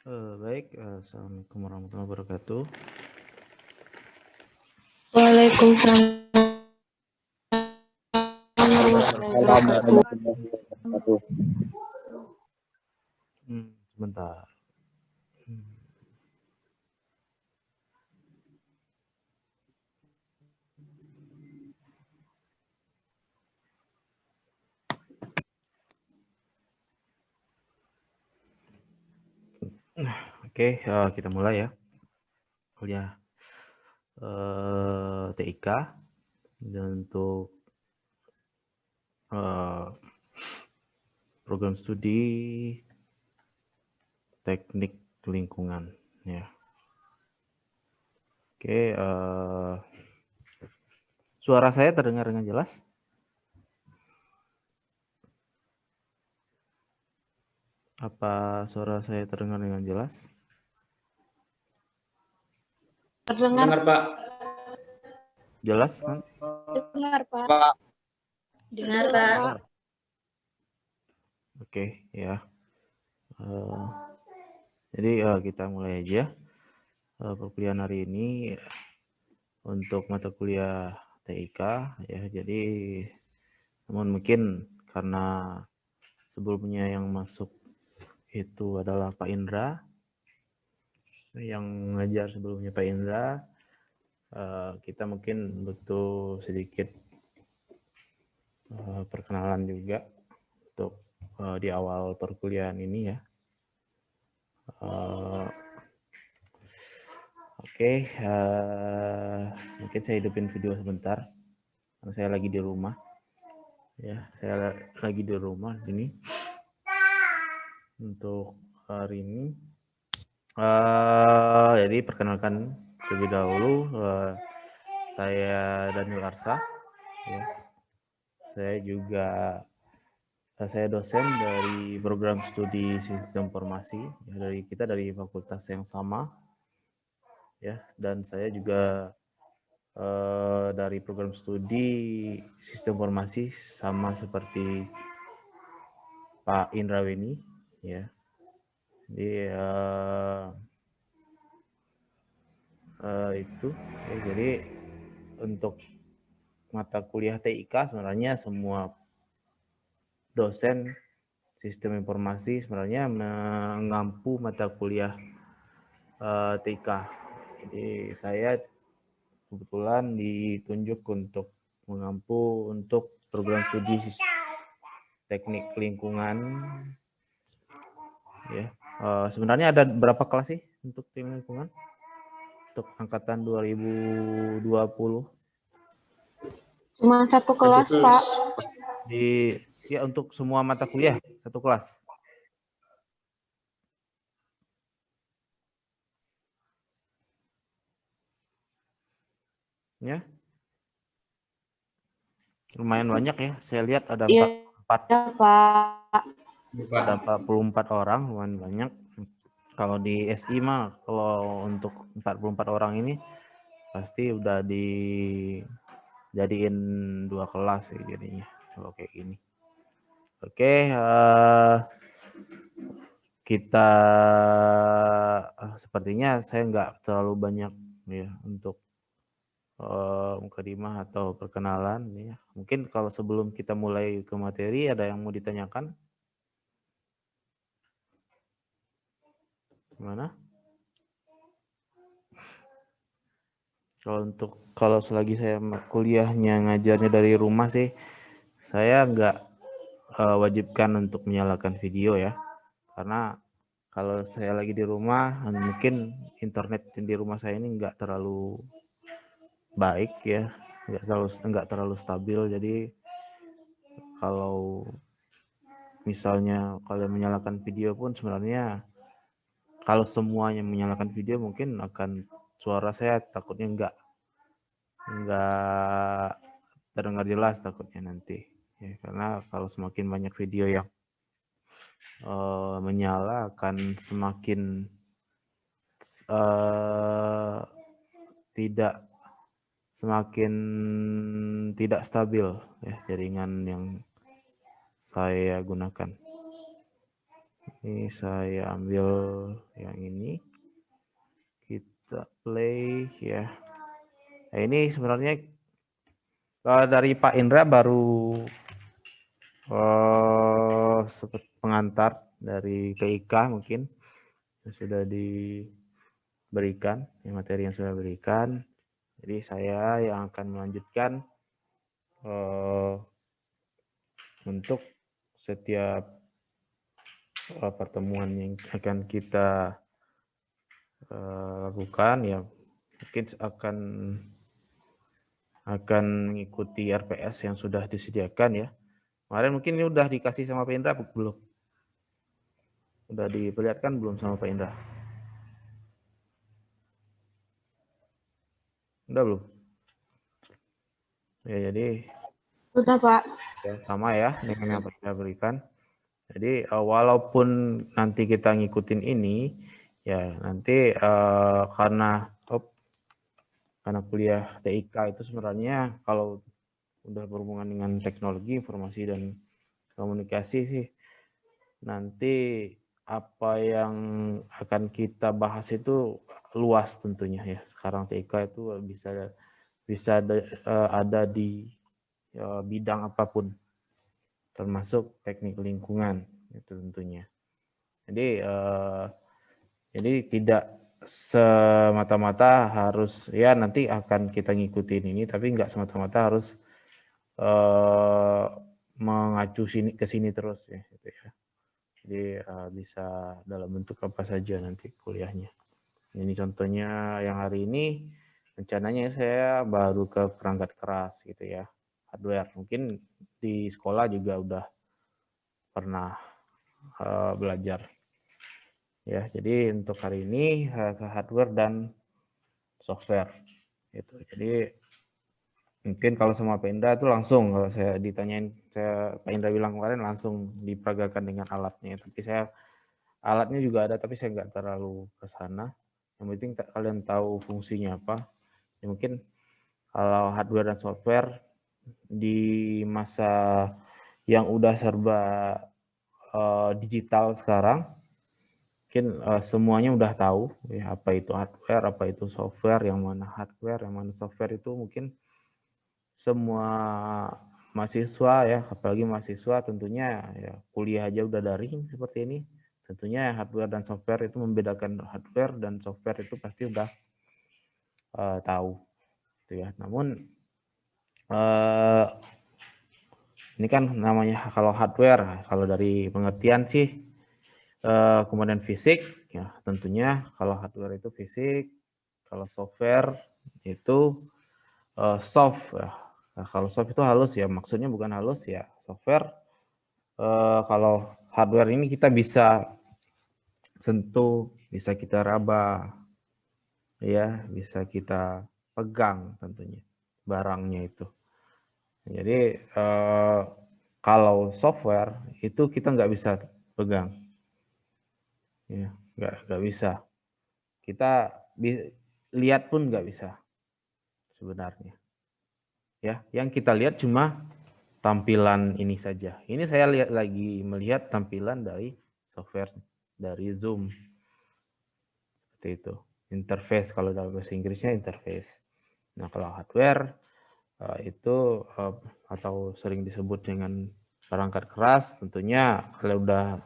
Baik, Assalamualaikum warahmatullahi wabarakatuh. Waalaikumsalam Waalaikumsalam warahmatullahi wabarakatuh. Sebentar. Oke, kita mulai ya. Kuliah TIK dan untuk program studi teknik lingkungan ya. Oke, suara saya terdengar dengan jelas? Apa suara saya terdengar dengan jelas? Terdengar, Pak. Jelas kan? Dengar, Pak. Dengar, Pak. Oke, ya. Jadi kita mulai aja perkuliahan hari ini untuk mata kuliah TIK ya. Jadi namun mungkin karena sebelumnya yang masuk itu adalah Pak Indra, yang ngajar sebelumnya Pak Indra, kita mungkin butuh sedikit perkenalan juga untuk di awal perkuliahan ini ya. Oke, mungkin saya hidupin video sebentar karena saya lagi di rumah ya. Saya lagi di rumah ini untuk hari ini. Jadi perkenalkan terlebih dahulu, saya Daniel Arsa ya. Saya dosen dari program studi sistem informasi ya, dari fakultas yang sama ya, dan saya juga dari program studi sistem informasi sama seperti Pak Indra Weni ya. Jadi itu ya, jadi untuk mata kuliah TIK sebenarnya semua dosen sistem informasi sebenarnya mengampu mata kuliah TIK. Jadi saya kebetulan ditunjuk untuk mengampu untuk program studi teknik lingkungan ya. Sebenarnya ada berapa kelas sih untuk teknik lingkungan untuk angkatan 2020? Cuma satu kelas, Pak. Ya untuk semua mata kuliah satu kelas. Ya. Lumayan banyak ya. Saya lihat ada 44. Iya, Pak. Ada 44 orang, lumayan banyak. Kalau di SI mah kalau untuk 44 orang ini pasti udah dijadiin 2 kelas sih jadinya kalau kayak gini. Oke, kita sepertinya saya nggak terlalu banyak ya untuk mukadimah atau perkenalan ya. Mungkin kalau sebelum kita mulai ke materi ada yang mau ditanyakan? Gimana? Kalau selagi saya kuliahnya ngajarnya dari rumah sih, saya nggak wajibkan untuk menyalakan video ya, karena kalau saya lagi di rumah mungkin internet di rumah saya ini nggak terlalu baik ya, nggak terlalu stabil. Jadi kalau misalnya kalian menyalakan video pun sebenarnya kalau semuanya menyalakan video mungkin akan suara saya takutnya nggak terdengar jelas takutnya nanti ya, karena kalau semakin banyak video yang menyala akan semakin tidak stabil ya jaringan yang saya gunakan. Ini saya ambil yang ini. Kita play ya. Nah, ini sebenarnya dari Pak Indra baru seperti pengantar dari TIK mungkin yang sudah diberikan, yang materi yang sudah diberikan. Jadi saya yang akan melanjutkan untuk setiap pertemuan yang akan kita lakukan ya, mungkin akan mengikuti RPS yang sudah disediakan ya. Kemarin mungkin ini udah dikasih sama Pak Indra belum? Udah diperlihatkan belum sama Pak Indra? Udah belum? Ya, jadi Sudah, Pak. ya, sama ya dengan yang kita berikan. Jadi walaupun nanti kita ngikutin ini, ya nanti karena kuliah TIK itu sebenarnya kalau udah berhubungan dengan teknologi, informasi dan komunikasi sih, nanti apa yang akan kita bahas itu luas tentunya ya. Sekarang TIK itu bisa ada di bidang apapun, termasuk teknik lingkungan itu tentunya. Jadi tidak semata-mata harus ya nanti akan kita ngikutin ini, tapi nggak semata-mata harus mengacu ke sini terus ya, gitu ya. Jadi bisa dalam bentuk apa saja nanti kuliahnya. Ini contohnya yang hari ini rencananya saya baru ke perangkat keras gitu ya, hardware. Mungkin di sekolah juga udah pernah belajar. Ya, jadi untuk hari ini ke hardware dan software gitu. Jadi mungkin kalau sama Pak Indra itu langsung, kalau saya ditanyain, Pak Indra bilang kemarin langsung diperagakan dengan alatnya. Tapi alatnya juga ada, tapi saya nggak terlalu ke sana. Yang penting kalian tahu fungsinya apa. Ya, mungkin kalau hardware dan software di masa yang udah serba digital sekarang, mungkin semuanya udah tahu ya, apa itu hardware, apa itu software, yang mana hardware, yang mana software itu mungkin semua mahasiswa ya, apalagi mahasiswa tentunya ya kuliah aja udah daring seperti ini. Tentunya hardware dan software itu membedakan hardware dan software itu pasti udah tahu gitu ya. Namun ini kan namanya kalau hardware, kalau dari pengertian sih kemudian fisik ya, tentunya kalau hardware itu fisik, kalau software itu soft ya. Nah, kalau soft itu halus ya, maksudnya bukan halus ya, software. Kalau hardware ini kita bisa sentuh, bisa kita raba, ya, bisa kita pegang tentunya barangnya itu. Jadi kalau software itu kita nggak bisa pegang, ya, nggak bisa. Kita lihat pun nggak bisa sebenarnya. Ya, yang kita lihat cuma tampilan ini saja. Ini saya lagi melihat tampilan dari software dari Zoom. Seperti itu. Interface, kalau dalam bahasa Inggrisnya interface. Nah, kalau hardware itu atau sering disebut dengan perangkat keras, tentunya kalau udah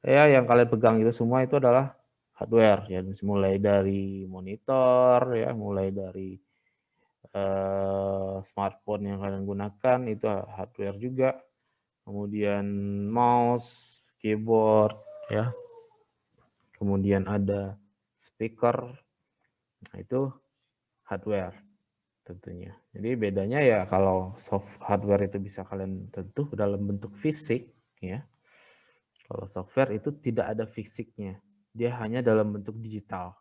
ya yang kalian pegang itu semua itu adalah hardware ya, mulai dari monitor ya, mulai dari smartphone yang kalian gunakan itu hardware juga, kemudian mouse, keyboard ya, kemudian ada speaker, nah itu hardware tentunya. Jadi bedanya ya kalau hardware itu bisa kalian tentu dalam bentuk fisik ya, kalau software itu tidak ada fisiknya, dia hanya dalam bentuk digital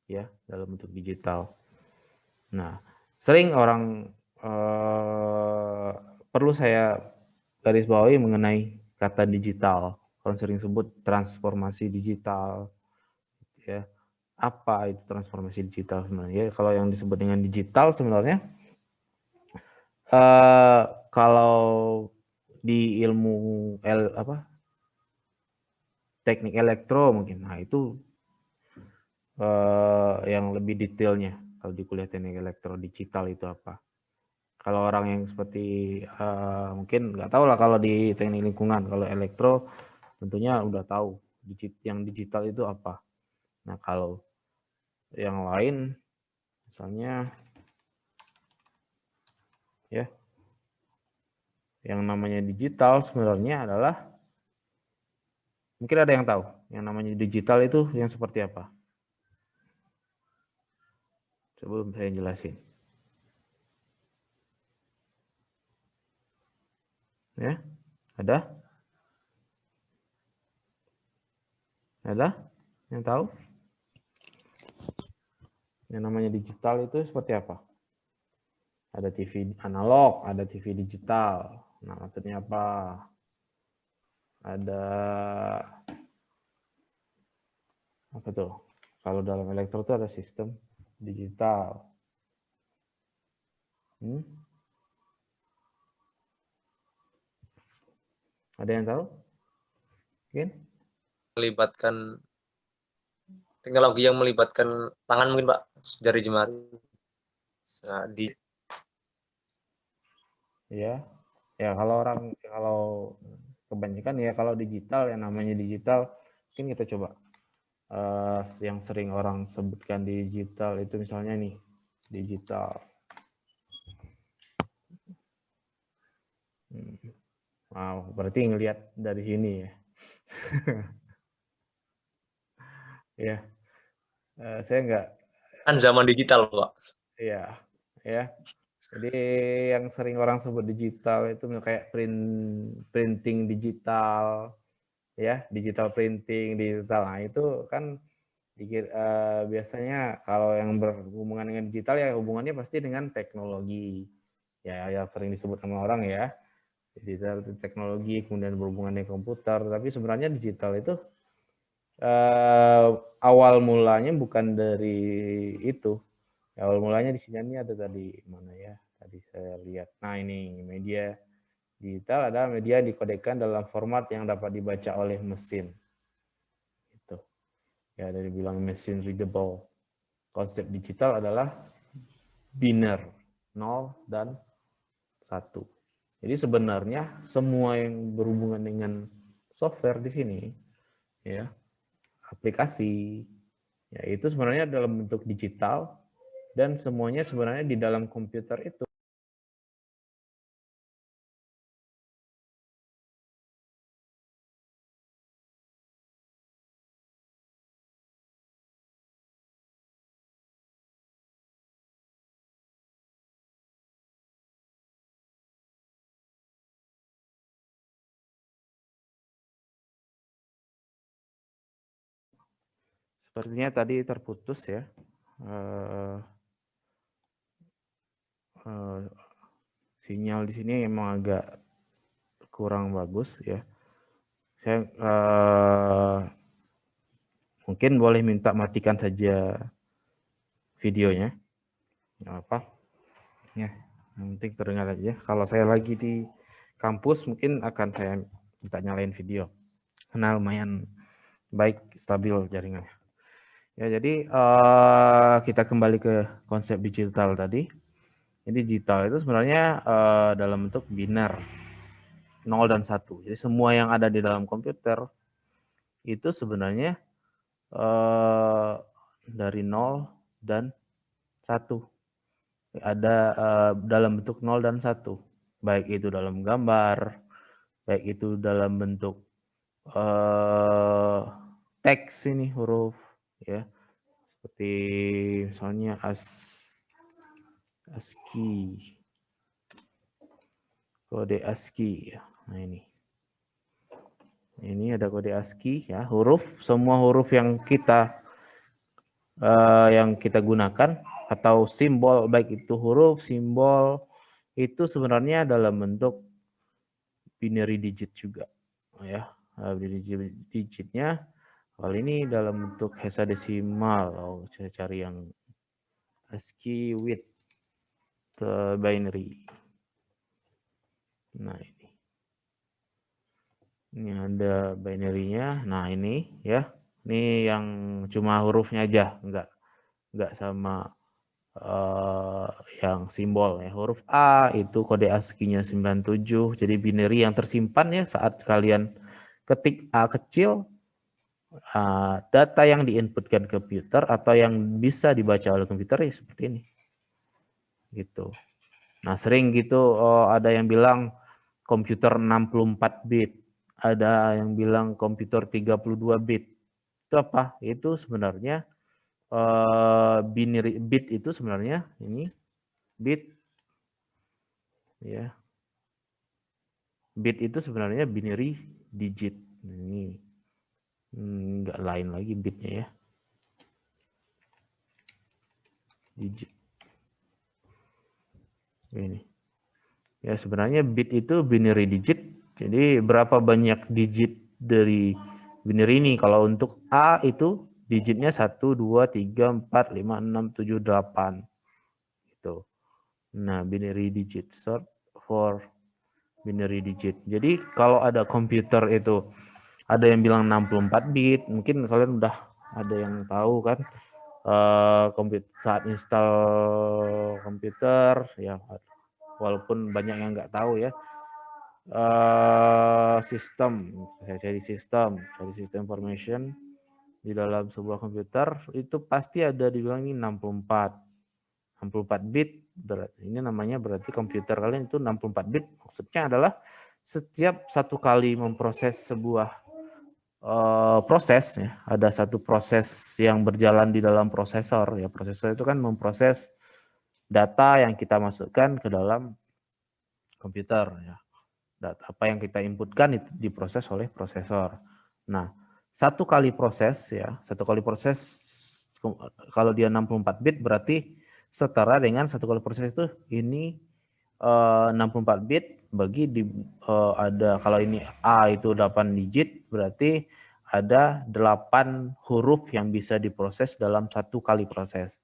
ya, dalam bentuk digital. Nah, sering orang perlu saya garis bawahi mengenai kata digital. Orang sering sebut transformasi digital, ya. Apa itu transformasi digital sebenarnya? Kalau yang disebut dengan digital sebenarnya, kalau di ilmu teknik elektro mungkin. Nah, itu yang lebih detailnya kalau di kuliah teknik elektro digital itu apa. Kalau orang yang seperti mungkin nggak tahu lah kalau di teknik lingkungan, kalau elektro tentunya udah tahu yang digital itu apa. Nah, kalau yang lain misalnya ya yang namanya digital sebenarnya adalah mungkin ada yang tahu yang namanya digital itu yang seperti apa sebelum saya jelasin ya. Ada yang tahu yang namanya digital itu seperti apa? Ada TV analog, ada TV digital. Nah, maksudnya apa? Ada apa tuh? Kalau dalam elektro itu ada sistem digital. Ada yang tahu? Mungkin? Melibatkan teknologi yang melibatkan tangan mungkin Pak, jari jemari. Nah, Ya, kalau kebanyakan ya kalau digital yang namanya digital mungkin kita coba yang sering orang sebutkan digital itu misalnya nih digital. Wow, berarti ngelihat dari sini ya. Ya, saya enggak. Kan zaman digital Pak. Iya, ya. Jadi yang sering orang sebut digital itu kayak printing digital, ya, digital printing digital. Nah itu kan biasanya kalau yang berhubungan dengan digital ya hubungannya pasti dengan teknologi, ya yang sering disebut sama orang ya. Digital teknologi kemudian berhubungan dengan komputer. Tapi sebenarnya digital itu awal mulanya bukan dari itu. Awal mulanya di sini ada tadi mana ya? Tadi saya lihat. Nah ini media digital adalah media yang dikodekan dalam format yang dapat dibaca oleh mesin. Itu ya dari bilang mesin readable. Konsep digital adalah biner 0 dan 1. Jadi sebenarnya semua yang berhubungan dengan software di sini ya aplikasi ya itu sebenarnya dalam bentuk digital. Dan semuanya sebenarnya di dalam komputer itu. Sepertinya tadi terputus ya. Sinyal di sini emang agak kurang bagus ya. Saya mungkin boleh minta matikan saja videonya. Nggak apa. Ya, yang penting terdengar aja. Kalau saya lagi di kampus mungkin akan saya minta nyalain video. Karena lumayan baik stabil jaringannya. Ya, jadi kita kembali ke konsep digital tadi. Jadi digital itu sebenarnya dalam bentuk biner 0 dan 1. Jadi semua yang ada di dalam komputer itu sebenarnya dari 0 dan 1. Ada dalam bentuk 0 dan 1. Baik itu dalam gambar, baik itu dalam bentuk teks ini huruf ya. Seperti misalnya ASCII. Kode ASCII ya. Nah ini ada kode ASCII ya, semua huruf yang kita gunakan atau simbol baik itu huruf, simbol itu sebenarnya dalam bentuk binary digit juga ya. Binary digitnya kali ini dalam bentuk hexadesimal. Saya cari yang ASCII with binary. Nah Ini ada binary-nya. Nah, ini ya. Ini yang cuma hurufnya aja, enggak sama yang simbol ya. Huruf A itu kode ASCII-nya 97. Jadi binary yang tersimpan ya saat kalian ketik A kecil, data yang diinputkan komputer atau yang bisa dibaca oleh komputer ya seperti ini. Gitu. Nah, sering gitu ada yang bilang komputer 64 bit, ada yang bilang komputer 32 bit. Itu apa? Itu sebenarnya binary bit itu sebenarnya ini bit ya. Bit itu sebenarnya binary digit. Ini enggak lain lagi bitnya ya. Digit. Ini. Ya sebenarnya bit itu binary digit. Jadi berapa banyak digit dari binary ini? Kalau untuk A itu digitnya 1, 2, 3, 4, 5, 6, 7, 8. Gitu. Nah, binary digit short for binary digit. Jadi kalau ada komputer itu ada yang bilang 64 bit, mungkin kalian udah ada yang tahu kan komputer saat install komputer ya, walaupun banyak yang nggak tahu ya, sistem cari sistem information di dalam sebuah komputer itu pasti ada dibilang ini 64 bit. Ini namanya berarti komputer kalian itu 64 bit. Maksudnya adalah setiap satu kali memproses sebuah proses ya, ada satu proses yang berjalan di dalam prosesor ya. Prosesor itu kan memproses data yang kita masukkan ke dalam komputer ya. Data apa yang kita inputkan itu diproses oleh prosesor. Nah, satu kali proses ya, satu kali proses kalau dia 64 bit berarti setara dengan satu kali proses itu ini 64 bit bagi ada kalau ini A itu 8 digit berarti ada 8 huruf yang bisa diproses dalam satu kali proses.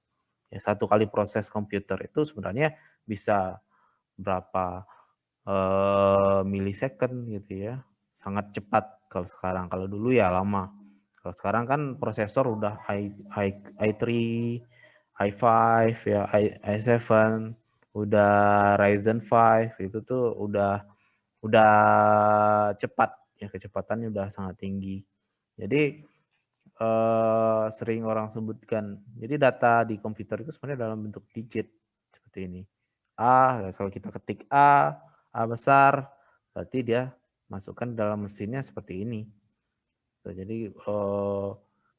Ya, satu kali proses komputer itu sebenarnya bisa berapa milisecond gitu ya. Sangat cepat kalau sekarang. Kalau dulu ya lama. Kalau sekarang kan prosesor udah i3, i5 ya, i7, udah Ryzen 5 itu tuh udah cepat ya, kecepatannya udah sangat tinggi. Jadi sering orang sebutkan. Jadi data di komputer itu sebenarnya dalam bentuk digit seperti ini. A, kalau kita ketik A besar, berarti dia masukkan dalam mesinnya seperti ini. Jadi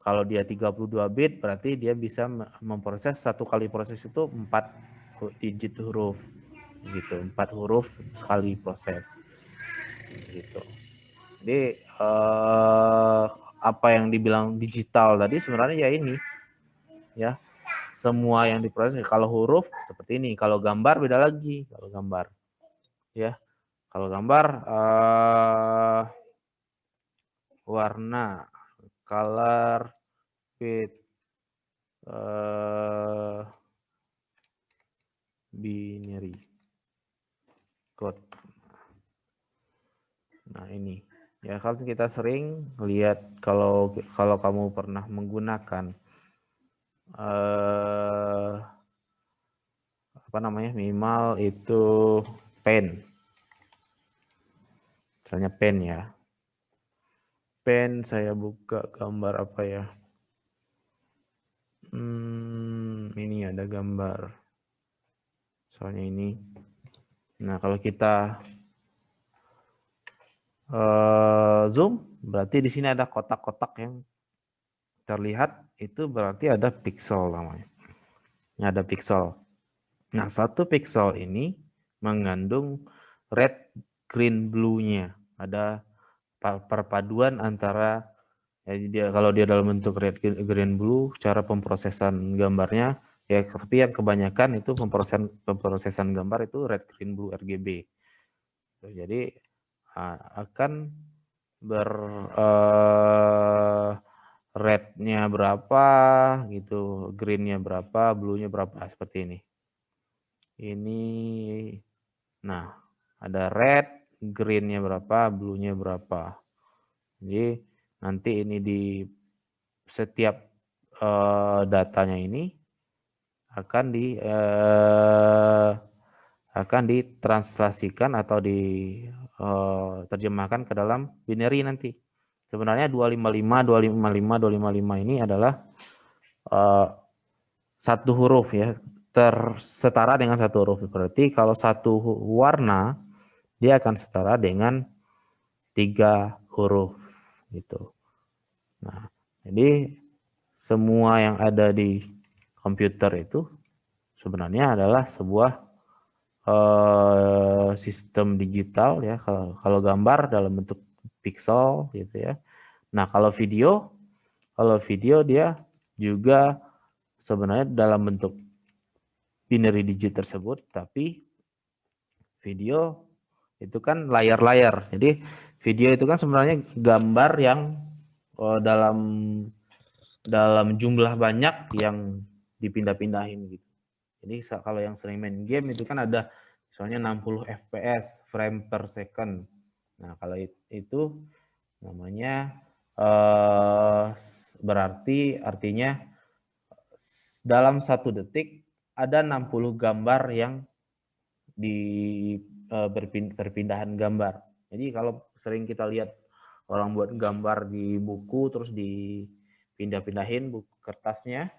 kalau dia 32 bit, berarti dia bisa memproses satu kali proses itu 4 digit huruf, gitu. 4 huruf sekali proses, gitu. Jadi apa yang dibilang digital tadi sebenarnya ya ini, ya semua yang diproses. Kalau huruf seperti ini, kalau gambar beda lagi. Kalau gambar, ya kalau gambar warna, color, fit, binary code. Nah ini ya, kalau kita sering lihat, kalau kamu pernah menggunakan apa namanya, minimal itu pen, misalnya pen ya, pen saya buka gambar apa ya, ini ada gambar soalnya ini. Nah kalau kita zoom, berarti di sini ada kotak-kotak yang terlihat, itu berarti ada pixel namanya. Ini ada pixel. Nah, satu pixel ini mengandung red, green, blue-nya. Ada perpaduan antara dia, kalau dia dalam bentuk red, green, blue, cara pemprosesan gambarnya ya, tapi yang kebanyakan itu pemprosesan gambar itu red, green, blue, RGB. Jadi akan red-nya berapa gitu, green-nya berapa, blue-nya berapa, seperti ini. Ini, nah ada red, green-nya berapa, blue-nya berapa. Jadi nanti ini di setiap datanya ini akan ditranslasikan atau diterjemahkan ke dalam binary nanti. Sebenarnya 255, 255, 255 ini adalah satu huruf ya, setara dengan satu huruf. Berarti kalau satu warna dia akan setara dengan 3 huruf gitu. Nah, jadi semua yang ada di komputer itu sebenarnya adalah sebuah sistem digital ya. Kalau gambar dalam bentuk pixel gitu ya. Nah, kalau video dia juga sebenarnya dalam bentuk binary digit tersebut, tapi video itu kan layar-layar. Jadi video itu kan sebenarnya gambar yang dalam jumlah banyak yang dipindah-pindahin gitu. Jadi kalau yang sering main game itu kan ada misalnya 60 fps, frame per second. Nah, kalau itu namanya berarti artinya dalam 1 detik ada 60 gambar yang di perpindahan gambar. Jadi kalau sering kita lihat orang buat gambar di buku terus dipindah-pindahin buku kertasnya,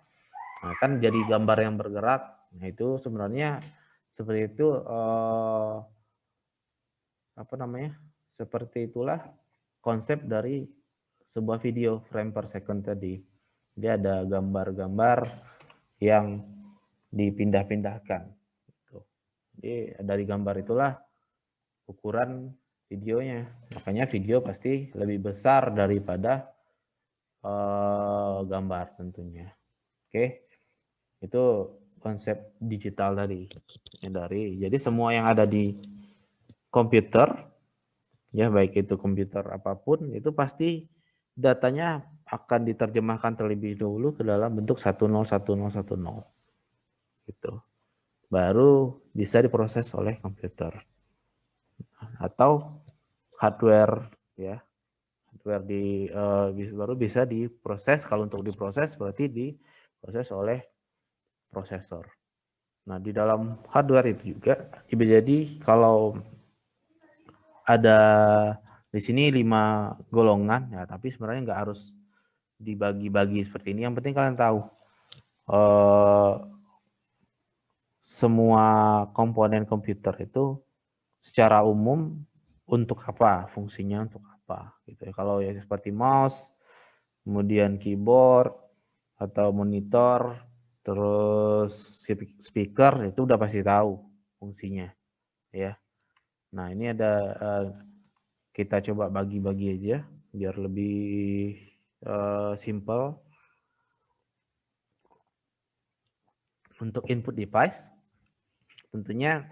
nah kan jadi gambar yang bergerak. Nah itu sebenarnya seperti itu seperti itulah konsep dari sebuah video frame per second tadi. Dia ada gambar-gambar yang dipindah-pindahkan. Jadi dari gambar itulah ukuran videonya. Makanya video pasti lebih besar daripada gambar tentunya. Oke, itu konsep digital tadi. Jadi semua yang ada di komputer, ya baik itu komputer apapun, itu pasti datanya akan diterjemahkan terlebih dahulu ke dalam bentuk 101010 gitu. Baru bisa diproses oleh komputer atau hardware ya, hardware baru bisa diproses. Kalau untuk diproses berarti diproses oleh prosesor. Nah di dalam hardware itu juga jadi kalau ada di sini 5 golongan ya, tapi sebenarnya nggak harus dibagi-bagi seperti ini. Yang penting kalian tahu semua komponen komputer itu secara umum untuk apa, fungsinya untuk apa gitu ya. Kalau ya seperti mouse, kemudian keyboard atau monitor, terus speaker itu udah pasti tahu fungsinya ya. Nah, ini ada kita coba bagi-bagi aja biar lebih simple. Untuk input device tentunya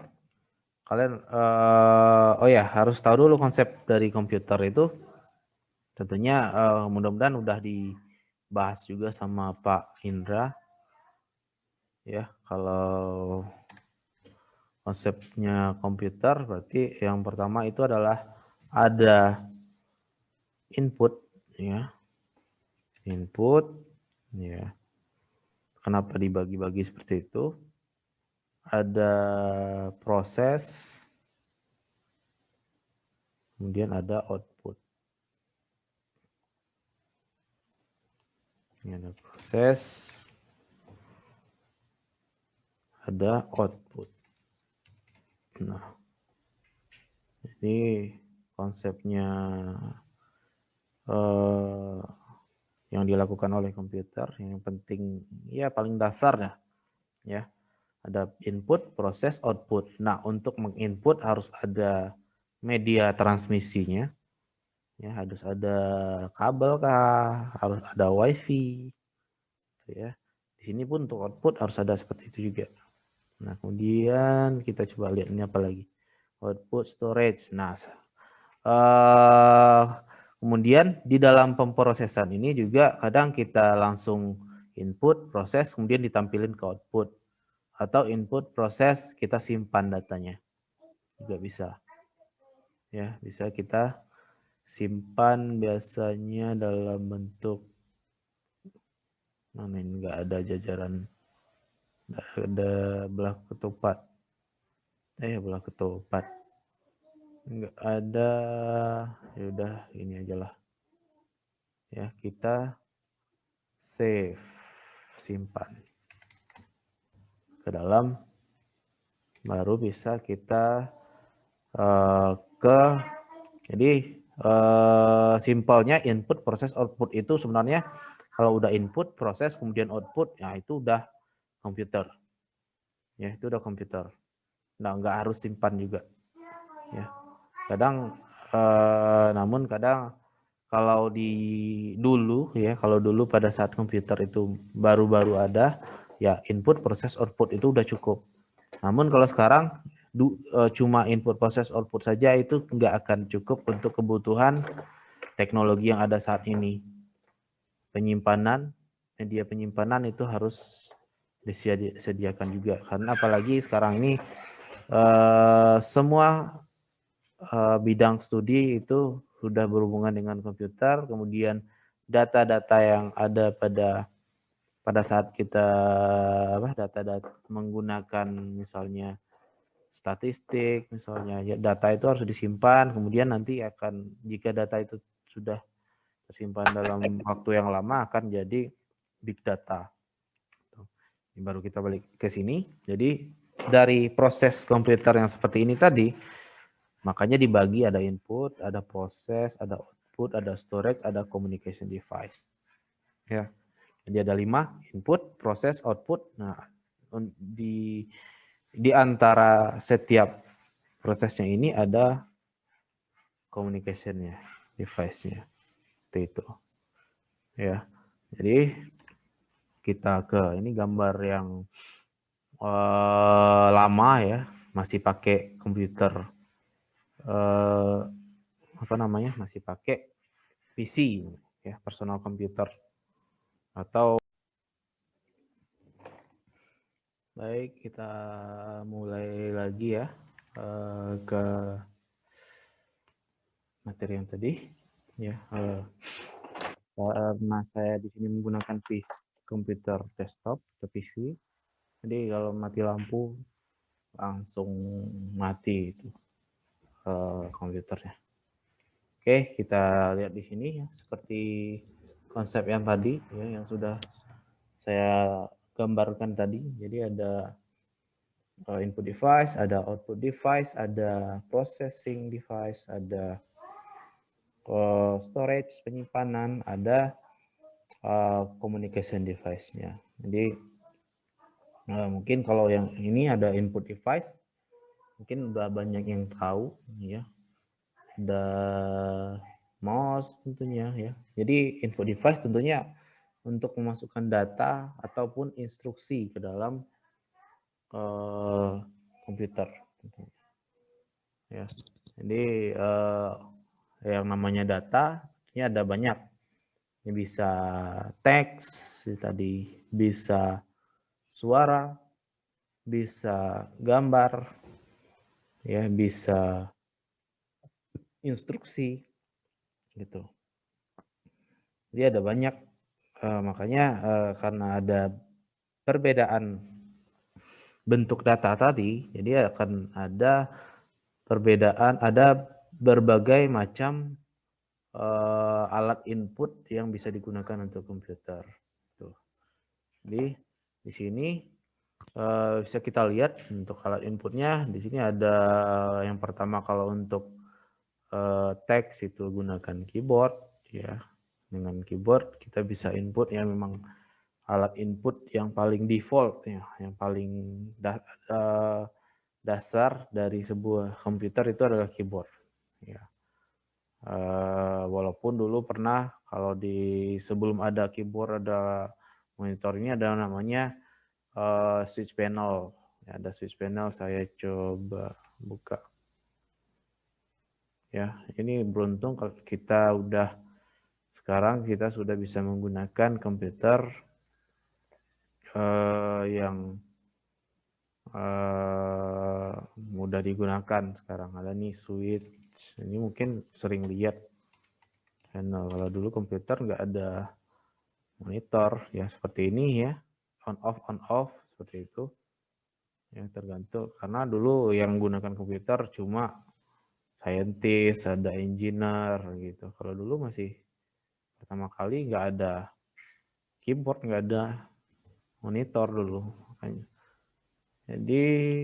kalian harus tahu dulu konsep dari komputer itu. Tentunya mudah-mudahan udah dibahas juga sama Pak Indra ya. Kalau konsepnya komputer berarti yang pertama itu adalah ada input ya. Input ya. Kenapa dibagi-bagi seperti itu? Ada proses, kemudian ada output. Ini ada proses, ada output. Nah, ini konsepnya yang dilakukan oleh komputer. Yang penting ya paling dasar ya. Ada input, proses, output. Nah, untuk menginput harus ada media transmisinya. Ya, harus ada kabel kah, harus ada wifi. Ya. Di sini pun untuk output harus ada seperti itu juga. Nah, kemudian kita coba lihat ini apa lagi. Output storage. Nah, kemudian di dalam pemrosesan ini juga kadang kita langsung input, proses, kemudian ditampilin ke output. Atau input, proses, kita simpan datanya. Juga bisa. Ya, bisa kita simpan biasanya dalam bentuk mana ini, nggak ada jajaran, nggak ada belah ketupat, belah ketupat nggak ada. Ya udah ini aja lah ya, kita save, simpan ke dalam, baru bisa kita jadi simpelnya input, proses, output itu sebenarnya kalau udah input, proses, kemudian output, ya itu udah komputer. Ya, itu udah komputer. Nah, nggak harus simpan juga. Ya. Kadang namun kadang kalau dulu pada saat komputer itu baru-baru ada, ya input, proses, output itu udah cukup. Namun kalau sekarang cuma input, proses, output saja itu nggak akan cukup untuk kebutuhan teknologi yang ada saat ini. Penyimpanan, media penyimpanan itu harus disediakan juga. Karena apalagi sekarang ini semua bidang studi itu sudah berhubungan dengan komputer, kemudian data-data yang ada pada saat kita data menggunakan misalnya statistik, misalnya ya, data itu harus disimpan, kemudian nanti akan, jika data itu sudah tersimpan dalam waktu yang lama, akan jadi big data. Ini baru kita balik ke sini. Jadi dari proses komputer yang seperti ini tadi, makanya dibagi, ada input, ada proses, ada output, ada storage, ada communication device. Ya. Jadi ada 5, input, proses, output. Nah, di antara setiap prosesnya ini ada communication-nya, device-nya. Seperti itu. Ya. Jadi kita ke ini gambar yang lama ya, masih pakai komputer masih pakai PC ya, personal computer. Atau baik, kita mulai lagi ya ke materi yang tadi ya. Karena saya di sini menggunakan komputer desktop atau PC, jadi kalau mati lampu langsung mati itu komputernya. Oke, kita lihat di sini ya, seperti konsep yang tadi ya, yang sudah saya gambarkan tadi. Jadi ada input device, ada output device, ada processing device, ada storage, penyimpanan, ada communication device-nya. Jadi mungkin kalau yang ini ada input device, mungkin udah banyak yang tahu ya. Ada mouse tentunya ya. Jadi input device tentunya untuk memasukkan data ataupun instruksi ke dalam komputer. Ya. Jadi yang namanya data ini ada banyak. Ini bisa teks tadi, bisa suara, bisa gambar, ya, bisa instruksi, gitu. Jadi ada banyak, makanya karena ada perbedaan bentuk data tadi, jadi akan ada perbedaan, ada berbagai macam alat input yang bisa digunakan untuk komputer. Tuh. Jadi di sini bisa kita lihat untuk alat inputnya. Di sini ada yang pertama, kalau untuk teks itu gunakan keyboard ya. Dengan keyboard kita bisa input ya, memang alat input yang paling default ya, yang paling dasar dari sebuah komputer itu adalah keyboard ya. Walaupun dulu pernah, kalau sebelum ada keyboard, ada monitor, ini ada namanya switch panel ya, ada switch panel. Saya coba buka ya. Ini beruntung kalau sekarang kita sudah bisa menggunakan komputer yang mudah digunakan sekarang. Ada nih switch, ini mungkin sering lihat Panel. Kalau dulu komputer nggak ada monitor ya seperti ini ya, on off seperti itu. Ya tergantung karena dulu yang gunakan komputer cuma scientist, ada engineer gitu. Kalau dulu masih pertama kali nggak ada keyboard, nggak ada monitor dulu makanya. Jadi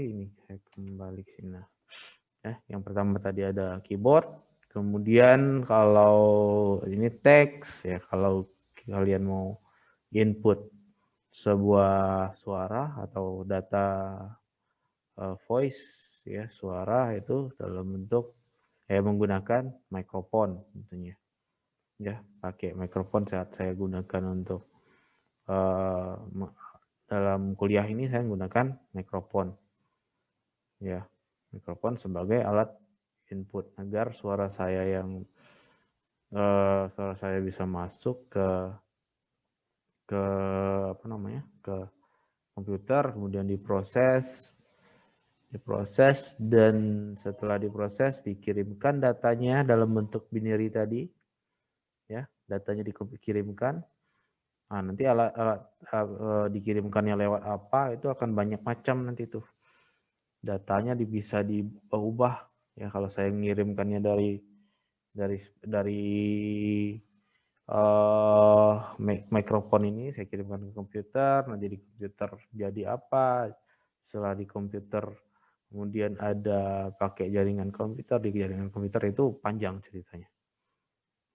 ini saya kembali ke sini. Ya, yang pertama tadi ada keyboard, kemudian kalau ini teks ya, kalau kalian mau input sebuah suara atau data voice ya, suara itu dalam bentuk menggunakan mikrofon tentunya. Ya, pakai mikrofon saat saya gunakan untuk dalam kuliah ini saya menggunakan mikrofon. Ya, mikrofon sebagai alat input agar suara saya bisa masuk ke apa namanya, ke komputer, kemudian diproses dan setelah diproses dikirimkan datanya dalam bentuk binary tadi ya, datanya dikirimkan. Nah, nanti alat dikirimkannya lewat apa itu akan banyak macam nanti tuh. Datanya bisa diubah ya, kalau saya mengirimkannya dari mikrofon ini saya kirimkan ke komputer, nanti di komputer jadi apa, setelah di komputer kemudian ada pakai jaringan komputer, di jaringan komputer itu panjang ceritanya.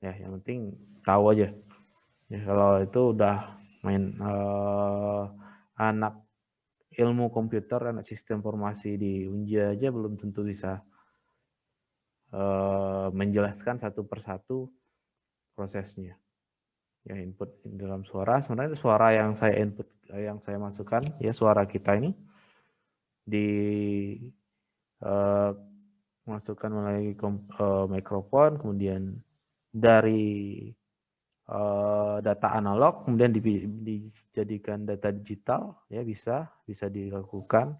Ya, yang penting tahu aja. Ya, kalau itu udah main anak ilmu komputer, anak sistem informasi di Unja aja belum tentu bisa menjelaskan satu persatu prosesnya. Ya, input dalam suara, sebenarnya suara yang saya input, yang saya masukkan ya, suara kita ini masukkan melalui mikrofon, kemudian dari data analog kemudian dijadikan data digital ya, bisa dilakukan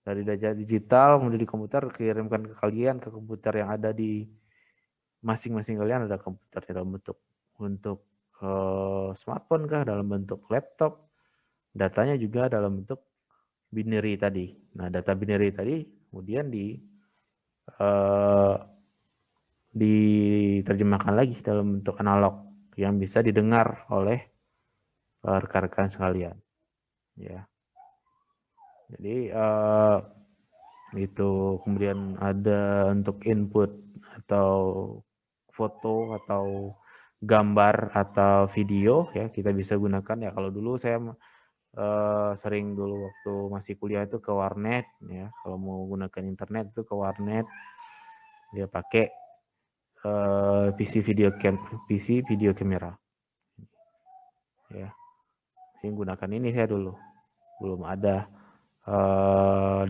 dari data digital kemudian di komputer kirimkan ke kalian, ke komputer yang ada di masing-masing kalian. Ada komputer dalam bentuk smartphone kah, dalam bentuk laptop, datanya juga dalam bentuk binary tadi. Nah, data binary tadi kemudian diterjemahkan lagi dalam bentuk analog yang bisa didengar oleh rekan-rekan sekalian. Ya. Jadi itu kemudian ada untuk input atau foto atau gambar atau video ya, kita bisa gunakan ya. Kalau dulu saya sering dulu waktu masih kuliah itu ke warnet ya, kalau mau gunakan internet itu ke warnet, dia pakai PC video kamera ya. Saya gunakan ini, saya dulu belum ada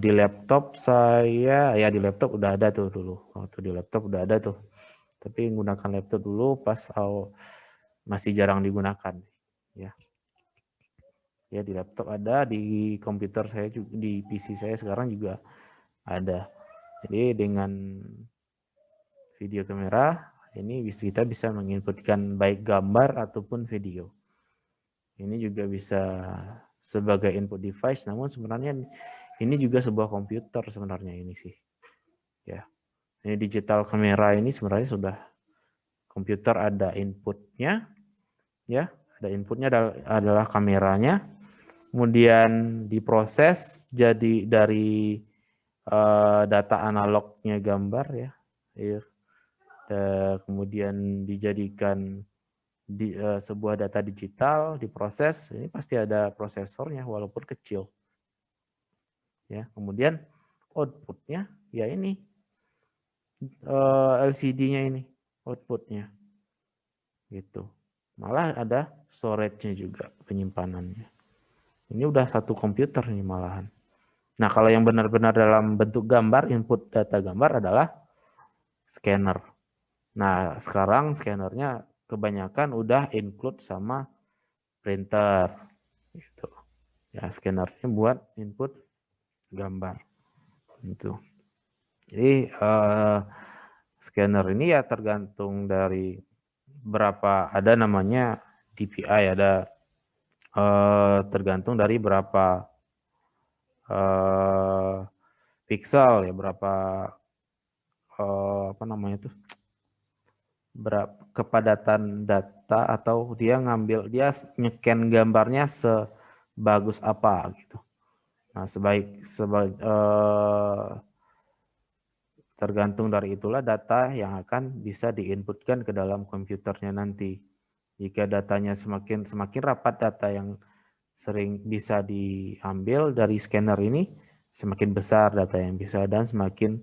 di laptop saya ya, di laptop udah ada tuh dulu, waktu di laptop udah ada tuh, tapi menggunakan laptop dulu pas masih jarang digunakan ya. Ya, di laptop ada, di komputer saya juga, di PC saya sekarang juga ada. Jadi dengan video kamera ini kita bisa menginputkan baik gambar ataupun video. Ini juga bisa sebagai input device, namun sebenarnya ini juga sebuah komputer sebenarnya ini sih. Ya. Ini digital kamera ini sebenarnya sudah komputer, ada inputnya ya, ada inputnya adalah kameranya. Kemudian diproses jadi dari data analognya gambar ya, kemudian dijadikan sebuah data digital, diproses, ini pasti ada prosesornya walaupun kecil ya. Kemudian outputnya ya ini LCD-nya ini outputnya gitu, malah ada storage-nya juga, penyimpanannya. Ini udah satu komputer nih malahan. Nah, kalau yang benar-benar dalam bentuk gambar, input data gambar adalah scanner. Nah, sekarang scannernya kebanyakan udah include sama printer. Gitu. Ya, scannernya buat input gambar. Gitu. Jadi, scanner ini ya tergantung dari berapa, ada namanya DPI, ada tergantung dari berapa pixel ya, berapa apa namanya tuh, berapa kepadatan data, atau dia nge-scan gambarnya sebagus apa gitu. Nah, tergantung dari itulah data yang akan bisa diinputkan ke dalam komputernya nanti. Jika datanya semakin rapat, data yang sering bisa diambil dari scanner ini, semakin besar data yang bisa, dan semakin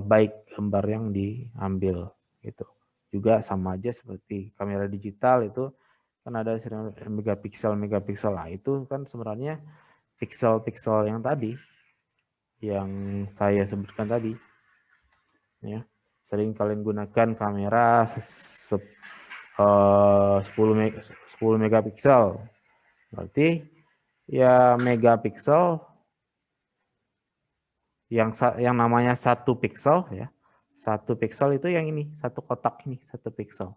baik gambar yang diambil gitu. Juga sama aja seperti kamera digital itu kan ada megapiksel. Nah, itu kan sebenarnya piksel-piksel yang tadi yang saya sebutkan tadi ya. Sering kalian gunakan kamera 10 megapiksel. Berarti ya megapiksel yang namanya 1 piksel ya. 1 piksel itu yang ini, satu kotak ini, 1 piksel.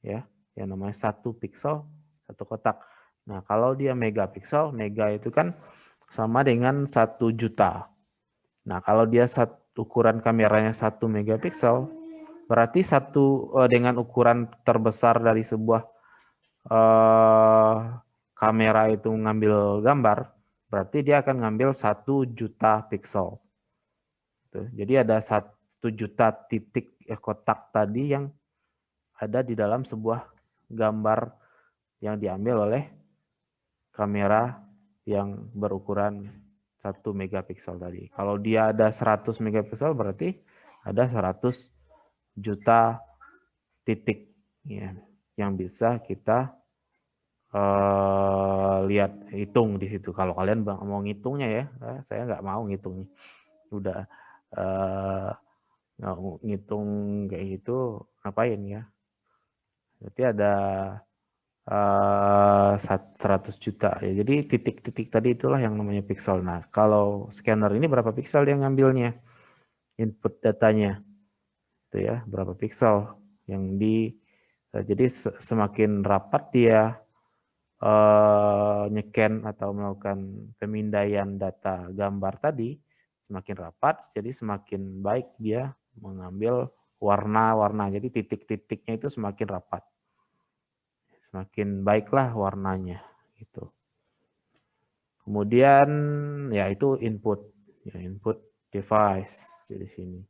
Ya, yang namanya 1 piksel, 1 kotak. Nah, kalau dia megapiksel, mega itu kan sama dengan 1 juta. Nah, kalau dia ukuran kameranya 1 megapiksel, berarti dengan ukuran terbesar dari sebuah kamera itu ngambil gambar, berarti dia akan ngambil 1 juta piksel. Jadi ada 1 juta titik kotak tadi yang ada di dalam sebuah gambar yang diambil oleh kamera yang berukuran 1 megapiksel tadi. Kalau dia ada 100 megapiksel, berarti ada 100 juta titik ya, yang bisa kita hitung di situ. Kalau kalian mau ngitungnya ya, saya nggak mau ngitungnya. Udah ngitung kayak gitu, ngapain ya? Berarti ada 100 juta ya. Jadi titik-titik tadi itulah yang namanya piksel. Nah, kalau scanner ini berapa piksel dia ngambilnya? Input datanya. Itu ya, berapa piksel yang jadi semakin rapat dia nyecan atau melakukan pemindaian data gambar tadi, semakin rapat, jadi semakin baik dia mengambil warna-warna. Jadi titik-titiknya itu semakin rapat. Semakin baiklah warnanya gitu. Kemudian ya itu input device di sini.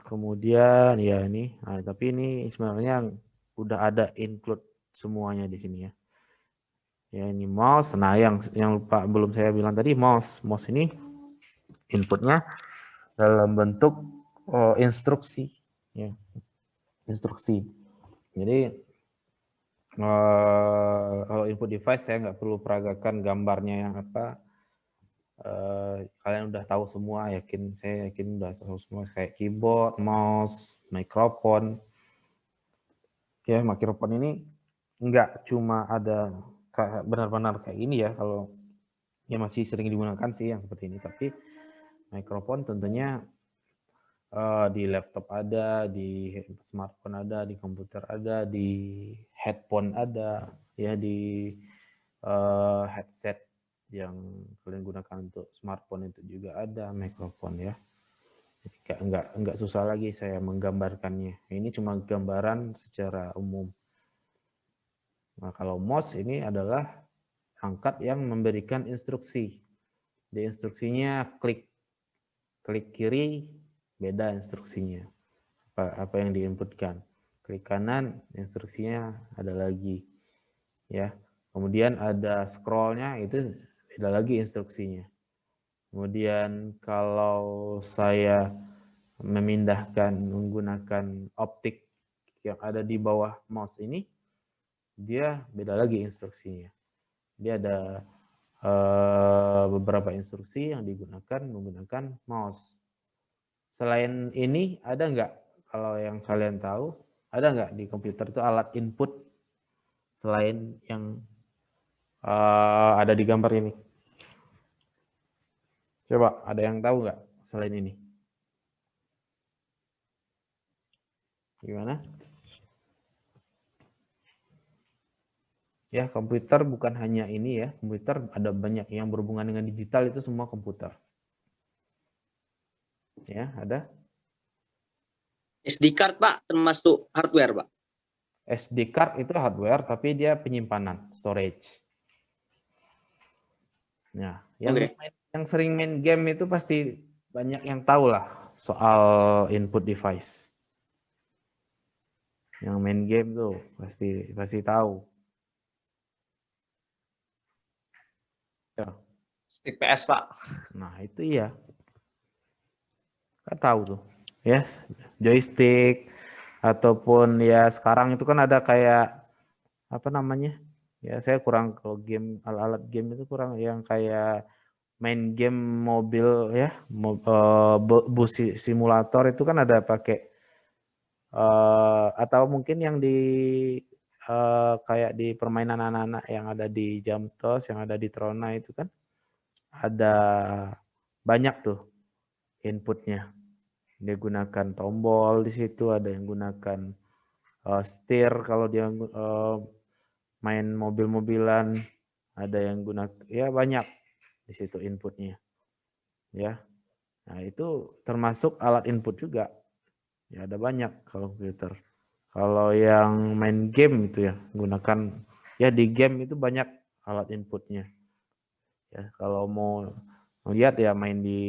Kemudian ya ini, tapi ini sebenarnya udah ada include semuanya di sini ya. Ya ini mouse. Nah, yang lupa belum saya bilang tadi, mouse ini inputnya dalam bentuk instruksi ya. Instruksi. Jadi kalau input device saya nggak perlu peragakan gambarnya yang apa. Kalian udah tahu semua, saya yakin udah tahu semua, kayak keyboard, mouse, mikrofon. Ya, mikrofon ini nggak cuma ada benar-benar kayak ini ya, kalau ya masih sering digunakan sih yang seperti ini, tapi mikrofon tentunya di laptop ada, di smartphone ada, di komputer ada, di headphone ada, ya di headset yang kalian gunakan untuk smartphone itu juga ada mikrofon ya. Jadi nggak susah lagi saya menggambarkannya. Ini cuma gambaran secara umum. Nah, kalau mouse ini adalah angkat yang memberikan instruksi. Di instruksinya klik kiri beda instruksinya. Apa yang diinputkan. Klik kanan instruksinya ada lagi. Ya. Kemudian ada scrollnya, itu beda lagi instruksinya. Kemudian kalau saya memindahkan menggunakan optik yang ada di bawah mouse ini, dia beda lagi instruksinya. Dia ada beberapa instruksi yang digunakan menggunakan mouse. Selain ini, ada nggak, kalau yang kalian tahu, ada nggak di komputer itu alat input selain yang ada di gambar ini? Coba, ada yang tahu nggak selain ini? Gimana? Ya, komputer bukan hanya ini ya. Komputer ada banyak yang berhubungan dengan digital, itu semua komputer. Ya, ada? SD card, Pak, termasuk hardware, Pak. SD card itu hardware, tapi dia penyimpanan, storage. Nah, yang sering main game itu pasti banyak yang tahu lah soal input device. Yang main game tuh pasti tahu. Ya. Stick PS, Pak. Nah, itu iya. Kan tahu tuh. Ya, joystick ataupun ya sekarang itu kan ada kayak apa namanya? Ya, saya kurang kalau game alat-alat game itu kurang yang kayak main game mobil ya, bus simulator itu kan ada pakai atau mungkin yang di kayak di permainan anak-anak yang ada di Jamtos, yang ada di Trona itu kan ada banyak tuh inputnya. Dia gunakan tombol di situ, ada yang gunakan setir kalau dia main mobil-mobilan, ada yang gunakan ya banyak di situ inputnya. Ya. Nah, itu termasuk alat input juga. Ya, ada banyak kalau komputer. Kalau yang main game itu ya, gunakan ya di game itu banyak alat inputnya. Ya, kalau mau lihat ya main di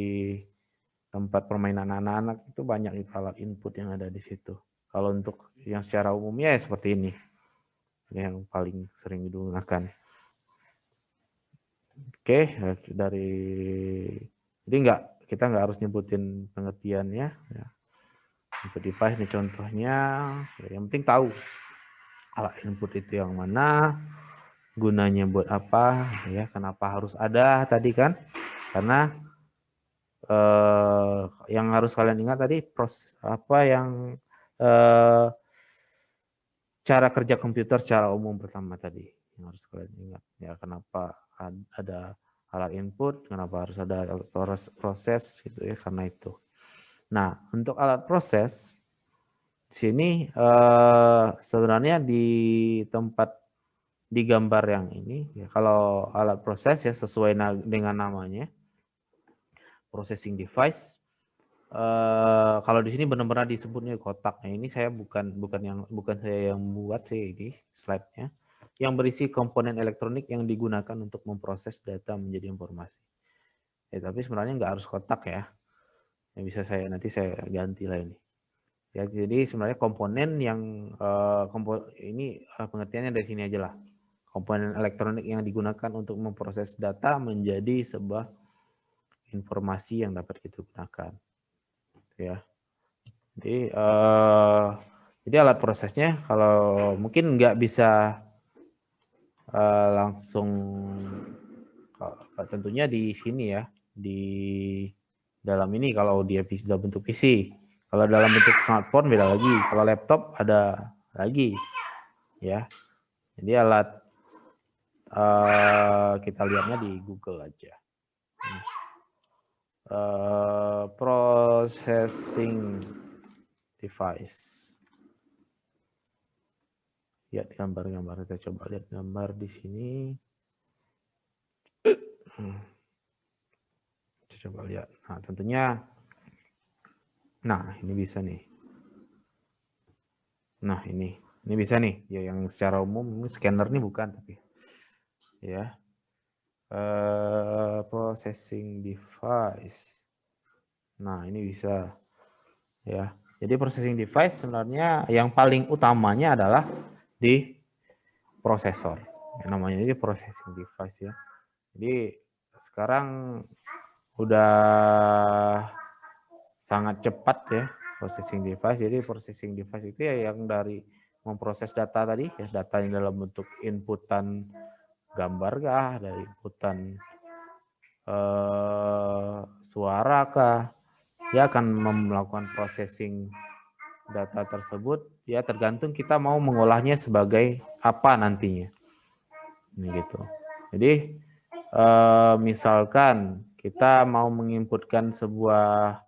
tempat permainan anak-anak itu banyak alat input yang ada di situ. Kalau untuk yang secara umumnya ya seperti ini. Yang paling sering digunakan. Oke, jadi kita nggak harus nyebutin pengertiannya. Ya. Input device ini contohnya, yang penting tahu alat input itu yang mana, gunanya buat apa, ya kenapa harus ada tadi kan? Karena yang harus kalian ingat tadi cara kerja komputer secara umum pertama tadi yang harus kalian ingat. Ya kenapa ada alat input, kenapa harus ada alat proses gitu ya karena itu. Nah, untuk alat proses di sini sebenarnya di tempat di gambar yang ini ya, kalau alat proses ya sesuai dengan namanya processing device. Kalau di sini benar-benar disebutnya kotak. Nah, ini saya bukan saya yang buat sih ini slide-nya yang berisi komponen elektronik yang digunakan untuk memproses data menjadi informasi. Ya, tapi sebenarnya nggak harus kotak ya. Yang bisa nanti saya ganti lah ini. Ya, jadi sebenarnya komponen yang ini pengertiannya dari sini aja lah. Komponen elektronik yang digunakan untuk memproses data menjadi sebuah informasi yang dapat kita gunakan. Ya. Jadi alat prosesnya kalau mungkin nggak bisa langsung tentunya di sini ya, di dalam ini kalau dia dalam bentuk PC. Kalau dalam bentuk smartphone beda lagi. Kalau laptop ada lagi, ya. Jadi alat kita lihatnya di Google aja. Processing device. Lihat gambar-gambar. Kita coba lihat gambar di sini. Coba lihat. Nah, tentunya ini bisa nih. Nah, ini bisa nih. Ya yang secara umum scanner ini bukan tapi ya. Processing device. Nah, ini bisa ya. Jadi processing device sebenarnya yang paling utamanya adalah di prosesor. Yang namanya ini processing device ya. Jadi sekarang udah sangat cepat ya processing device. Jadi processing device itu ya yang dari memproses data tadi ya, data yang dalam bentuk inputan gambar kah, dari inputan suara kah, dia akan melakukan processing data tersebut ya tergantung kita mau mengolahnya sebagai apa nantinya. Ini gitu. Jadi misalkan kita mau menginputkan sebuah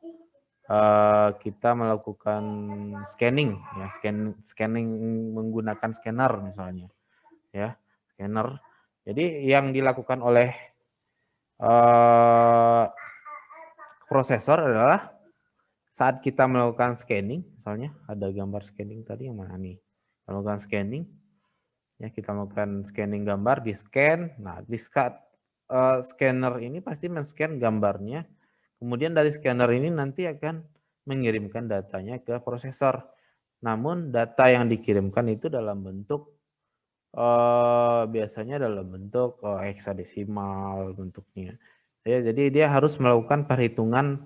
kita melakukan scanning, ya, scanning menggunakan scanner misalnya, ya, scanner. Jadi yang dilakukan oleh prosesor adalah saat kita melakukan scanning, misalnya ada gambar scanning tadi yang mana nih, melakukan scanning, ya kita melakukan scanning gambar, di scan, nah di scanner ini pasti men-scan gambarnya, kemudian dari scanner ini nanti akan mengirimkan datanya ke prosesor. Namun data yang dikirimkan itu dalam bentuk biasanya dalam bentuk heksadesimal bentuknya. Ya, jadi dia harus melakukan perhitungan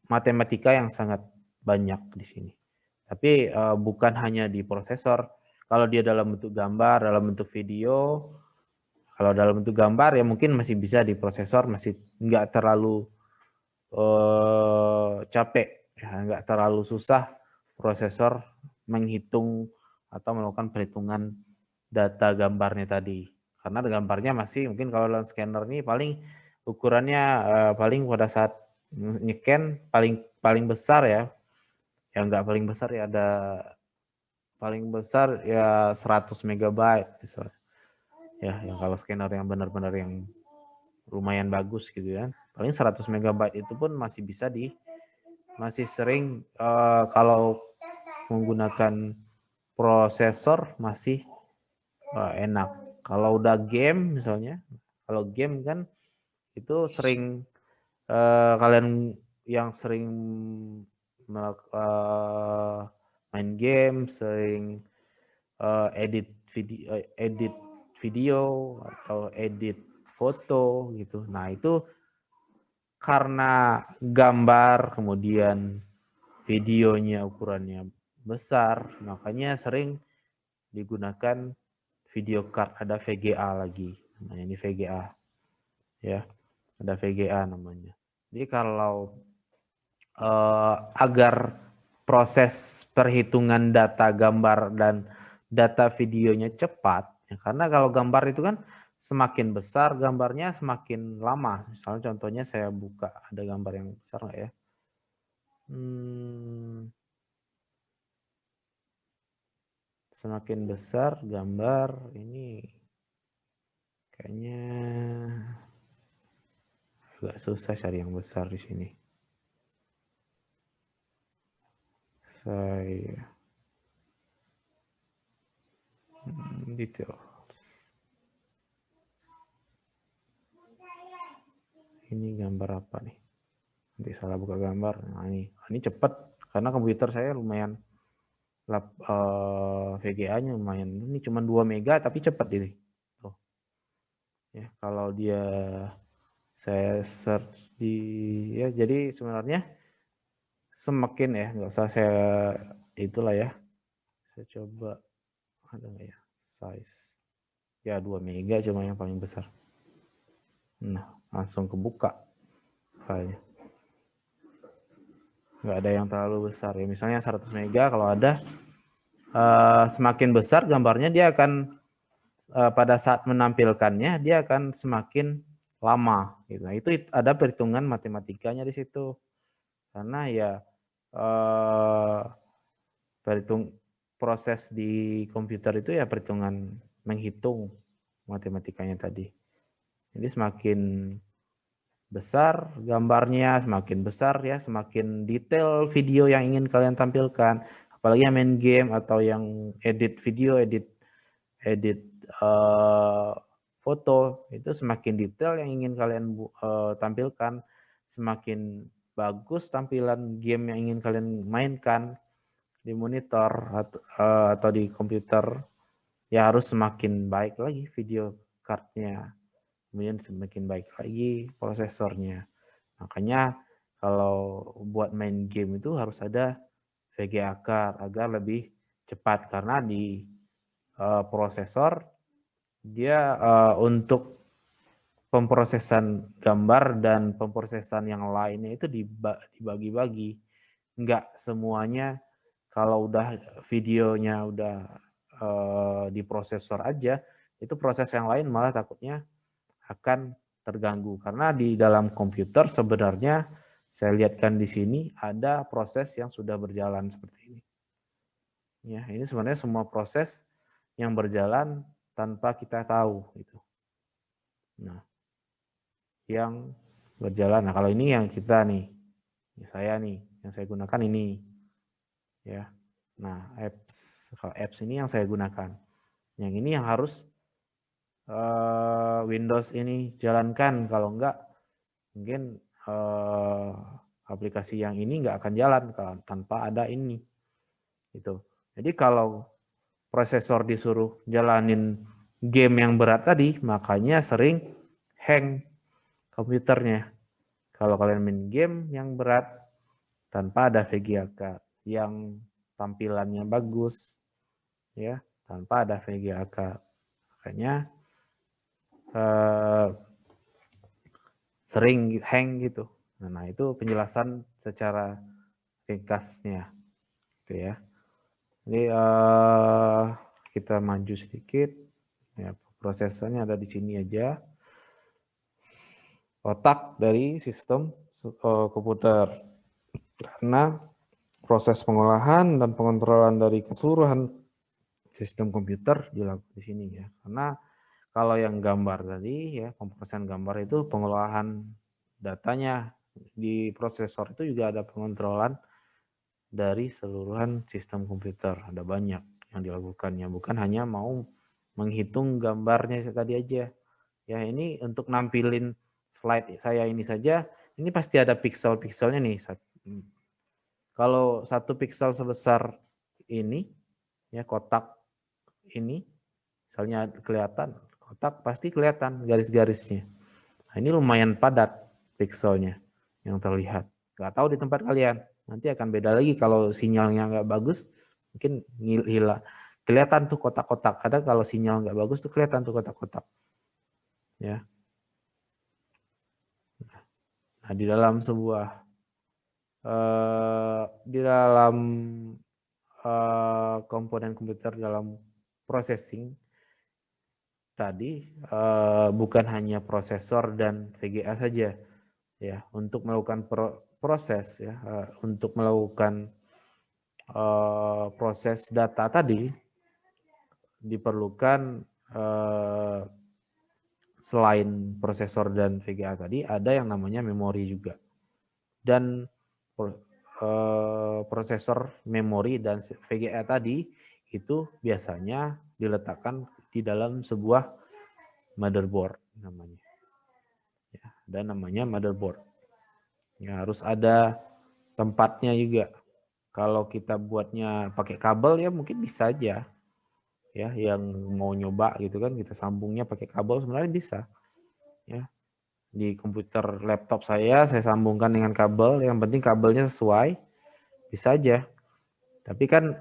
matematika yang sangat banyak di sini. Tapi bukan hanya di prosesor. Kalau dia dalam bentuk gambar, dalam bentuk video, kalau dalam bentuk gambar ya mungkin masih bisa di prosesor, masih nggak terlalu capek, ya, nggak terlalu susah prosesor menghitung atau melakukan perhitungan data gambarnya tadi. Karena gambarnya masih mungkin kalau dalam scanner ini paling ukurannya paling pada saat nge-scan paling besar ya. Yang nggak paling besar ya ada paling besar ya 100 megabyte misalnya. Ya, yang kalau scanner yang benar-benar yang lumayan bagus gitu ya. Paling 100 megabyte itu pun masih bisa masih sering kalau menggunakan prosesor masih enak. Kalau udah game misalnya, kalau game kan itu sering kalian yang sering main game, sering edit video atau edit foto gitu. Nah, itu karena gambar kemudian videonya ukurannya besar, makanya sering digunakan video card, ada VGA lagi namanya, ini VGA ya, ada VGA namanya. Jadi kalau agar proses perhitungan data gambar dan data videonya cepat, ya, karena kalau gambar itu kan semakin besar gambarnya semakin lama. Misalnya contohnya saya buka, ada gambar yang besar nggak ya? Semakin besar gambar ini kayaknya agak susah cari yang besar di sini. Saya detail. Ini gambar apa nih? Nanti salah buka gambar. Nah, ini cepat karena komputer saya lumayan VGA-nya lumayan. Ini cuma 2 mega tapi cepat ini. Tuh. Ya, kalau dia saya search ya, jadi sebenarnya semakin ya, nggak usah saya itulah ya. Saya coba ada nggak ya size. Ya 2 mega cuma yang paling besar. Nah, langsung kebuka filenya. Nggak ada yang terlalu besar ya. Misalnya 100 mega kalau ada, semakin besar gambarnya dia akan pada saat menampilkannya dia akan semakin lama. Gitu. Nah, itu ada perhitungan matematikanya di situ. Karena ya proses di komputer itu ya perhitungan menghitung matematikanya tadi. Jadi semakin besar gambarnya, semakin besar ya, semakin detail video yang ingin kalian tampilkan. Apalagi yang main game atau yang edit video, edit foto, itu semakin detail yang ingin kalian tampilkan, semakin bagus tampilan game yang ingin kalian mainkan di monitor atau di komputer, ya harus semakin baik lagi video cardnya, kemudian semakin baik lagi prosesornya. Makanya kalau buat main game itu harus ada VGA card agar lebih cepat, karena di prosesor dia untuk pemrosesan gambar dan pemrosesan yang lainnya itu dibagi-bagi. Enggak semuanya kalau udah videonya udah di prosesor aja, itu proses yang lain malah takutnya akan terganggu. Karena di dalam komputer sebenarnya saya lihatkan di sini ada proses yang sudah berjalan seperti ini. Ya, ini sebenarnya semua proses yang berjalan tanpa kita tahu gitu. Nah, yang berjalan. Nah, kalau ini yang kita nih, saya nih, yang saya gunakan ini, ya. Nah, kalau apps ini yang saya gunakan. Yang ini yang harus Windows ini jalankan. Kalau enggak, mungkin aplikasi yang ini enggak akan jalan kalau tanpa ada ini. Gitu. Jadi kalau prosesor disuruh jalanin game yang berat tadi, makanya sering hang komputernya. Kalau kalian main game yang berat tanpa ada VGA card yang tampilannya bagus, ya, tanpa ada VGA card, makanya sering hang gitu. Nah, itu penjelasan secara ringkasnya, gitu ya. Jadi kita maju sedikit, ya, prosesornya ada di sini aja. Otak dari sistem komputer, karena proses pengolahan dan pengontrolan dari keseluruhan sistem komputer dilakukan di sini ya. Karena kalau yang gambar tadi ya, pemrosesan gambar itu pengolahan datanya di prosesor itu juga ada pengontrolan dari seluruhan sistem komputer. Ada banyak yang dilakukannya, bukan hanya mau menghitung gambarnya tadi aja. Ya, ini untuk nampilin slide saya ini saja, ini pasti ada pixel-pixelnya nih. Kalau satu pixel sebesar ini, ya kotak ini, misalnya kelihatan, kotak pasti kelihatan garis-garisnya. Nah, ini lumayan padat pixelnya yang terlihat. Nggak tahu di tempat kalian, nanti akan beda lagi kalau sinyalnya nggak bagus, mungkin hilang. Kelihatan tuh kotak-kotak. Kadang kalau sinyal nggak bagus tuh kelihatan tuh kotak-kotak. Ya. Nah, di dalam sebuah komponen komputer dalam processing tadi bukan hanya prosesor dan VGA saja ya, untuk melakukan proses ya, untuk melakukan proses data tadi diperlukan selain prosesor dan VGA tadi ada yang namanya memori juga. Dan prosesor, memori, dan VGA tadi itu biasanya diletakkan di dalam sebuah motherboard namanya. Ya, dan namanya motherboard. Ya, harus ada tempatnya juga. Kalau kita buatnya pakai kabel ya mungkin bisa aja. Ya, yang mau nyoba gitu kan kita sambungnya pakai kabel sebenarnya bisa. Ya. Di komputer laptop saya sambungkan dengan kabel, yang penting kabelnya sesuai, bisa aja. Tapi kan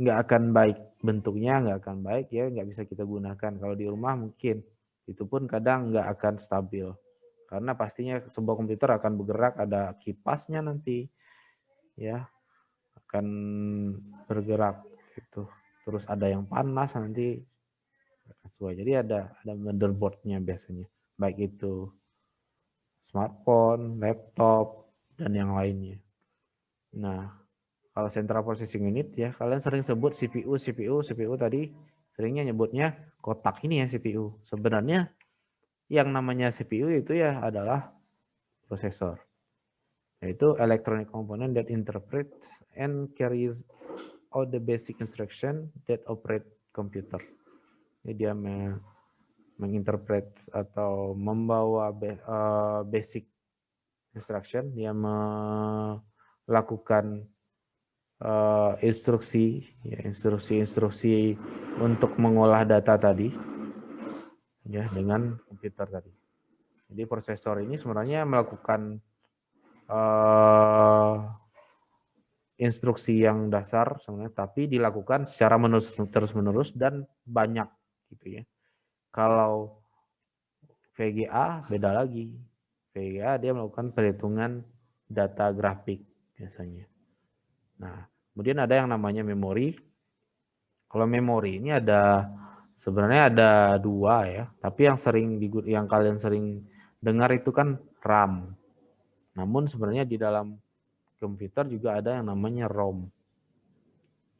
nggak akan baik bentuknya, nggak akan baik ya, nggak bisa kita gunakan. Kalau di rumah mungkin, itu pun kadang nggak akan stabil. Karena pastinya sebuah komputer akan bergerak, ada kipasnya nanti, ya akan bergerak gitu. Terus ada yang panas nanti sesuai. Jadi ada motherboardnya biasanya, baik itu smartphone, laptop, dan yang lainnya. Nah, kalau Central Processing Unit ya, kalian sering sebut CPU tadi seringnya nyebutnya kotak ini ya CPU. Sebenarnya yang namanya CPU itu ya adalah prosesor. Yaitu electronic component that interprets and carries out the basic instruction that operate computer. Jadi dia menginterpret atau membawa basic instruction, dia melakukan instruksi untuk mengolah data tadi ya dengan komputer tadi. Jadi prosesor ini sebenarnya melakukan instruksi yang dasar sebenarnya, tapi dilakukan secara terus-menerus dan banyak gitu ya. Kalau VGA beda lagi. VGA dia melakukan perhitungan data grafik biasanya. Nah, kemudian ada yang namanya memori. Kalau memori ini sebenarnya ada dua ya, tapi yang kalian sering dengar itu kan RAM. Namun sebenarnya di dalam komputer juga ada yang namanya ROM.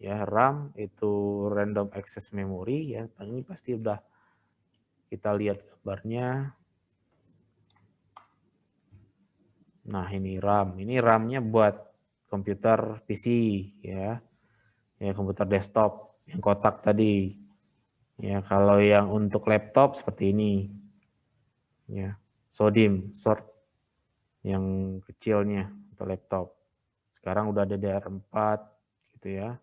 Ya, RAM itu random access memory ya. Ini pasti udah kita lihat gambarnya. Nah, ini RAM. Ini RAM-nya buat komputer PC ya. Ya, komputer desktop yang kotak tadi. Ya, kalau yang untuk laptop seperti ini. Ya, SODIMM, short yang kecilnya untuk laptop. Sekarang udah ada DDR4 gitu ya.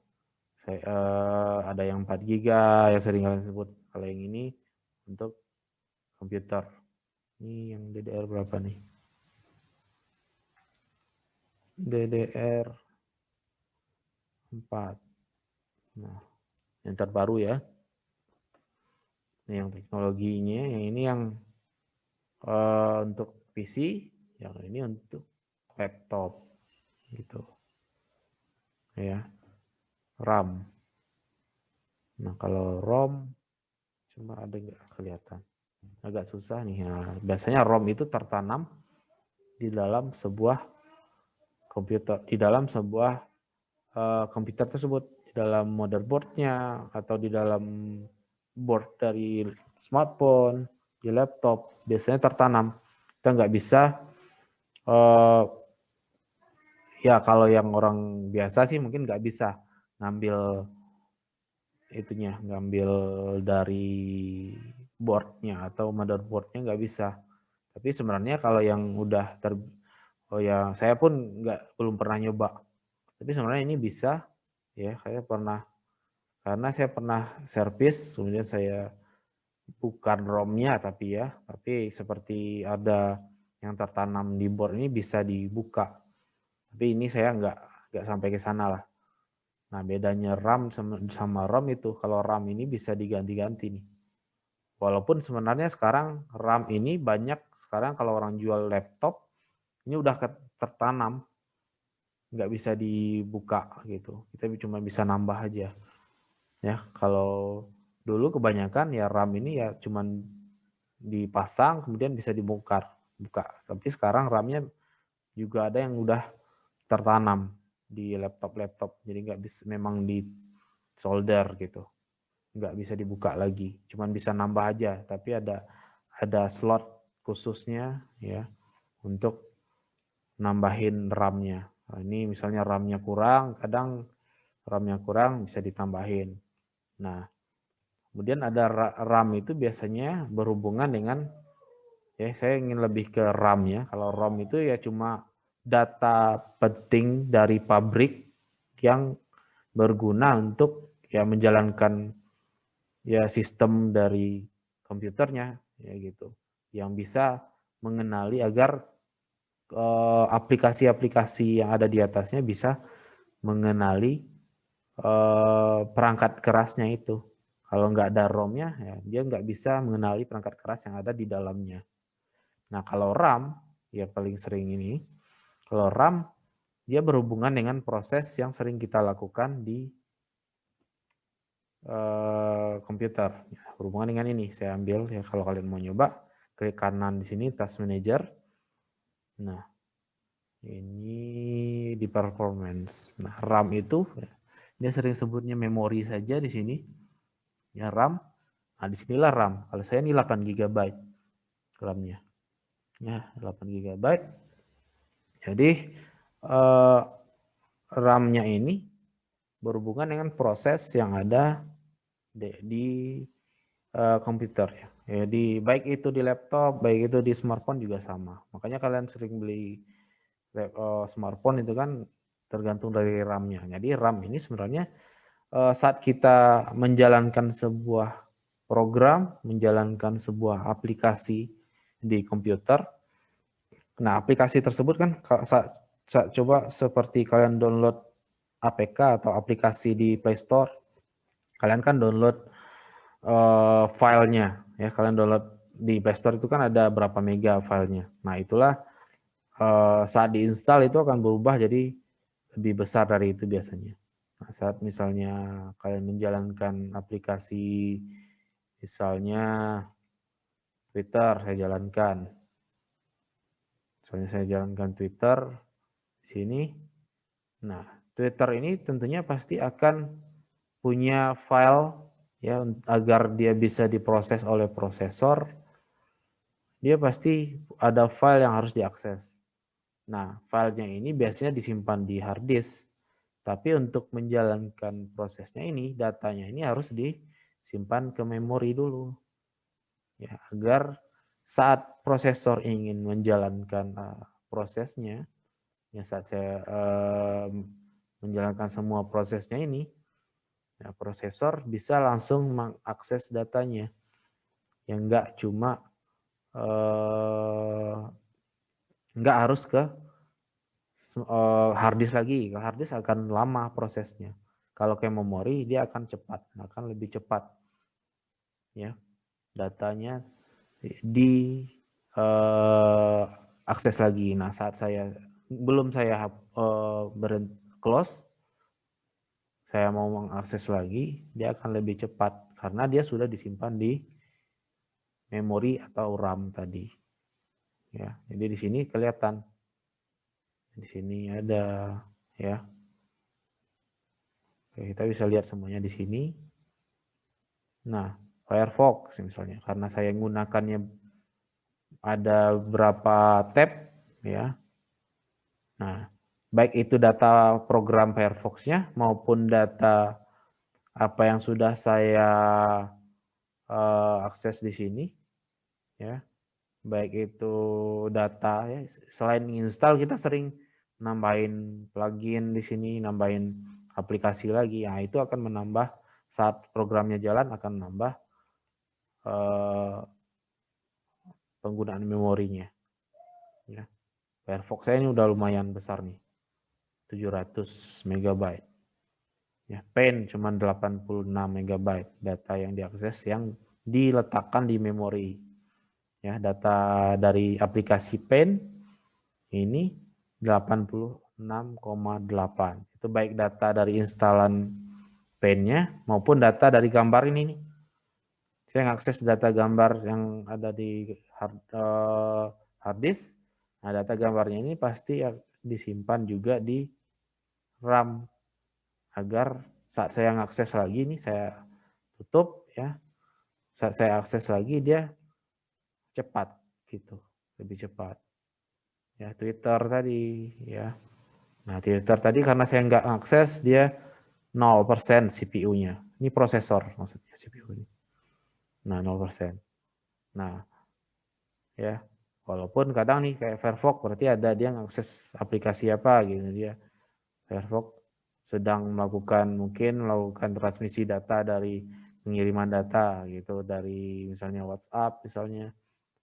Ada yang 4 GB yang sering kalian sebut. Kalau yang ini untuk komputer. Ini yang DDR berapa nih? DDR4. Nah, yang terbaru ya. Ini yang teknologinya, yang ini yang untuk PC, yang ini untuk laptop gitu. Ya. RAM. Nah, kalau ROM cuma ada nggak kelihatan. Agak susah nih. Nah, biasanya ROM itu tertanam di dalam sebuah komputer, di dalam sebuah komputer tersebut, di dalam motherboardnya atau di dalam board dari smartphone, di laptop, biasanya tertanam. Kita nggak bisa, ya kalau yang orang biasa sih mungkin nggak bisa ngambil itunya, ngambil dari boardnya atau motherboardnya nggak bisa. Tapi sebenarnya kalau yang udah yang saya pun belum pernah nyoba. Tapi sebenarnya ini bisa ya, saya pernah, karena saya pernah servis, kemudian saya bukan ROM-nya tapi seperti ada yang tertanam di board ini bisa dibuka. Tapi ini saya nggak sampai ke sana lah. Nah, bedanya RAM sama ROM itu, kalau RAM ini bisa diganti-ganti nih. Walaupun sebenarnya sekarang RAM ini banyak, sekarang kalau orang jual laptop, ini udah tertanam, nggak bisa dibuka gitu. Kita cuma bisa nambah aja. Ya, kalau dulu kebanyakan ya RAM ini ya cuman dipasang, kemudian bisa buka. Tapi sekarang RAM-nya juga ada yang udah tertanam di laptop-laptop, jadi nggak bisa, memang di solder gitu, nggak bisa dibuka lagi, cuman bisa nambah aja, tapi ada slot khususnya ya untuk nambahin RAM-nya. Nah, ini misalnya RAM-nya kurang, kadang RAM-nya kurang bisa ditambahin. Nah, kemudian ada RAM itu biasanya berhubungan dengan, ya saya ingin lebih ke RAM ya. Kalau ROM itu ya cuma data penting dari pabrik yang berguna untuk ya menjalankan ya sistem dari komputernya ya gitu, yang bisa mengenali agar aplikasi-aplikasi yang ada di atasnya bisa mengenali perangkat kerasnya itu. Kalau nggak ada ROM-nya ya dia nggak bisa mengenali perangkat keras yang ada di dalamnya. Nah, kalau RAM ya paling sering ini, kalau RAM dia berhubungan dengan proses yang sering kita lakukan di komputer. Ya, berhubungan dengan ini, saya ambil ya, kalau kalian mau nyoba, klik kanan di sini Task Manager. Nah, ini di performance. Nah, RAM itu ya, dia sering sebutnya memori saja di sini. Ya, RAM. Nah, disinilah RAM. Kalau saya ini 8 GB RAM-nya. Ya, 8 GB. Jadi RAM-nya ini berhubungan dengan proses yang ada di komputer ya. Ya, baik itu di laptop, baik itu di smartphone juga sama. Makanya kalian sering beli smartphone itu kan tergantung dari RAM-nya. Jadi RAM ini sebenarnya saat kita menjalankan sebuah program, menjalankan sebuah aplikasi di komputer. Nah, aplikasi tersebut kan coba seperti kalian download APK atau aplikasi di Play Store. Kalian kan download filenya ya, kalian download di Play Store itu kan ada berapa mega filenya. Nah, itulah saat diinstal itu akan berubah jadi lebih besar dari itu biasanya. Nah, saat misalnya kalian menjalankan aplikasi, misalnya Twitter, saya jalankan. Misalnya saya jalankan Twitter di sini. Nah, Twitter ini tentunya pasti akan punya file ya agar dia bisa diproses oleh prosesor. Dia pasti ada file yang harus diakses. Nah, filenya ini biasanya disimpan di hard disk. Tapi untuk menjalankan prosesnya ini, datanya ini harus disimpan ke memori dulu. Ya, agar saat prosesor ingin menjalankan prosesnya, ya saat saya menjalankan semua prosesnya ini, ya, prosesor bisa langsung mengakses datanya. Yang enggak cuma enggak harus ke hard disk lagi. Hard disk akan lama prosesnya. Kalau ke memori dia akan cepat, akan lebih cepat. Ya, datanya di akses lagi. Nah, saat saya belum saya close, saya mau mengakses lagi, dia akan lebih cepat karena dia sudah disimpan di memori atau RAM tadi. Ya, jadi di sini kelihatan. Di sini ada ya. Oke, kita bisa lihat semuanya di sini. Nah, Firefox misalnya, karena saya menggunakannya ada berapa tab ya. Nah, baik itu data program Firefox-nya maupun data apa yang sudah saya akses di sini ya. Baik itu data ya, selain install kita sering nambahin plugin di sini, nambahin aplikasi lagi. Nah, itu akan menambah saat programnya jalan akan menambah penggunaan memorinya. Ya. Firefox saya ini udah lumayan besar nih. 700 MB. Ya, Paint cuma 86 MB data yang diakses yang diletakkan di memori. Ya, data dari aplikasi Paint ini 86,8. Itu baik data dari instalan Paint-nya maupun data dari gambar ini nih. Saya mengakses data gambar yang ada di hard disk. Nah, data gambarnya ini pasti disimpan juga di RAM agar saat saya mengakses lagi nih saya tutup ya. Saat saya akses lagi dia cepat gitu, lebih cepat. Ya, Twitter tadi ya. Nah, Twitter tadi karena saya nggak akses dia 0% CPU-nya. Ini prosesor maksudnya CPU-nya. Nah, 0%. Nah, ya. Walaupun kadang nih kayak Firefox berarti ada dia ngakses aplikasi apa gitu dia. Firefox sedang mungkin melakukan transmisi data dari pengiriman data gitu dari misalnya WhatsApp misalnya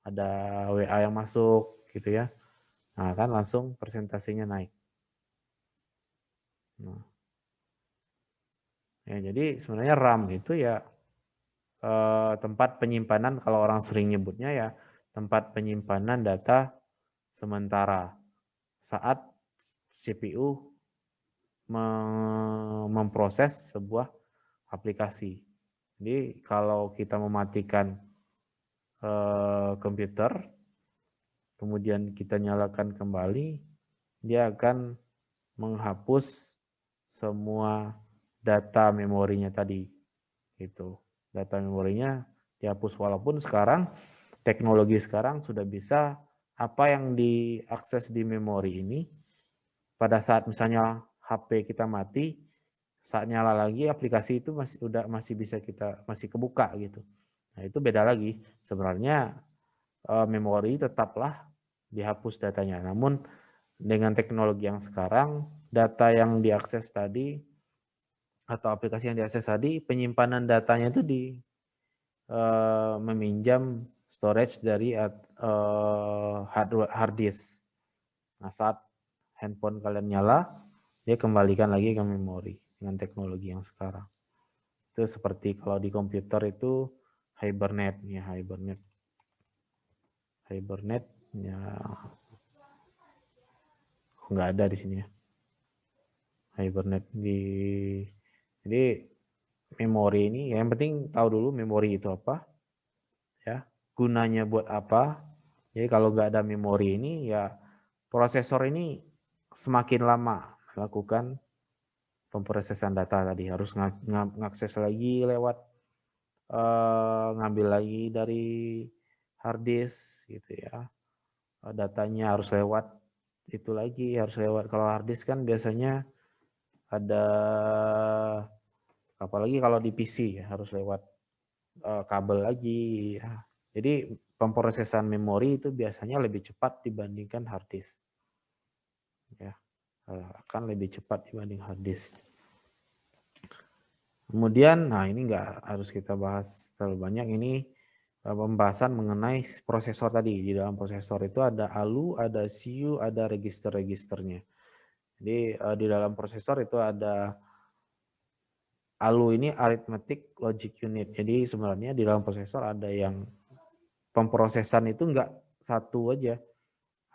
ada WA yang masuk gitu ya. Nah, kan langsung persentasenya naik. Nah. Ya, jadi sebenarnya RAM itu ya tempat penyimpanan kalau orang sering nyebutnya ya tempat penyimpanan data sementara saat CPU memproses sebuah aplikasi. Jadi kalau kita mematikan komputer, kemudian kita nyalakan kembali, dia akan menghapus semua data memorinya tadi. Gitu. Data memorinya dihapus walaupun sekarang teknologi sekarang sudah bisa apa yang diakses di memori ini pada saat misalnya HP kita mati, saat nyala lagi aplikasi itu masih bisa masih kebuka gitu. Nah, itu beda lagi. Sebenarnya memori tetaplah dihapus datanya. Namun dengan teknologi yang sekarang, data yang diakses tadi atau aplikasi yang diakses tadi, penyimpanan datanya itu meminjam storage dari hard disk. Nah, saat handphone kalian nyala, dia kembalikan lagi ke memori dengan teknologi yang sekarang. Itu seperti kalau di komputer itu Hibernate ya, Hibernate ya nggak ada di sini ya. Hibernate jadi memori ini ya, yang penting tahu dulu memori itu apa ya, gunanya buat apa. Jadi kalau nggak ada memori ini ya prosesor ini semakin lama melakukan pemrosesan data tadi, harus ngakses lagi lewat ngambil lagi dari hard disk gitu ya. Datanya harus lewat itu lagi, harus lewat, kalau hard disk kan biasanya ada, apalagi kalau di PC ya, harus lewat kabel lagi ya. Jadi pemrosesan memori itu biasanya lebih cepat dibandingkan hard disk. Ya, akan lebih cepat dibanding hard disk. Kemudian, nah ini nggak harus kita bahas terlalu banyak, ini pembahasan mengenai prosesor tadi. Di dalam prosesor itu ada ALU, ada CU, ada register-registernya. Jadi di dalam prosesor itu ada ALU ini Arithmetic Logic Unit. Jadi sebenarnya di dalam prosesor ada yang pemrosesan itu enggak satu aja.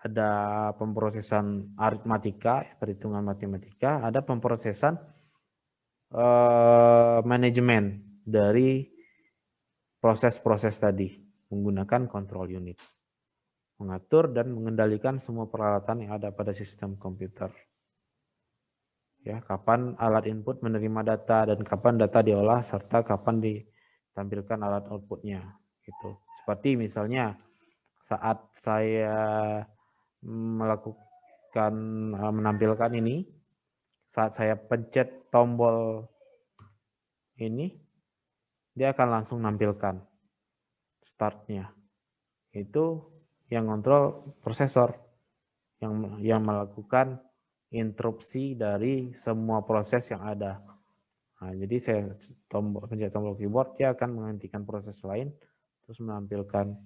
Ada pemrosesan aritmatika, perhitungan matematika, ada pemrosesan manajemen dari proses-proses tadi menggunakan control unit. Mengatur dan mengendalikan semua peralatan yang ada pada sistem komputer. Ya, kapan alat input menerima data dan kapan data diolah serta kapan ditampilkan alat outputnya. Gitu. Seperti misalnya saat saya melakukan menampilkan ini, saat saya pencet tombol ini, dia akan langsung nampilkan startnya. Itu yang kontrol prosesor yang melakukan interupsi dari semua proses yang ada. Nah, jadi saya pencet tombol keyboard, dia akan menghentikan proses lain, terus menampilkan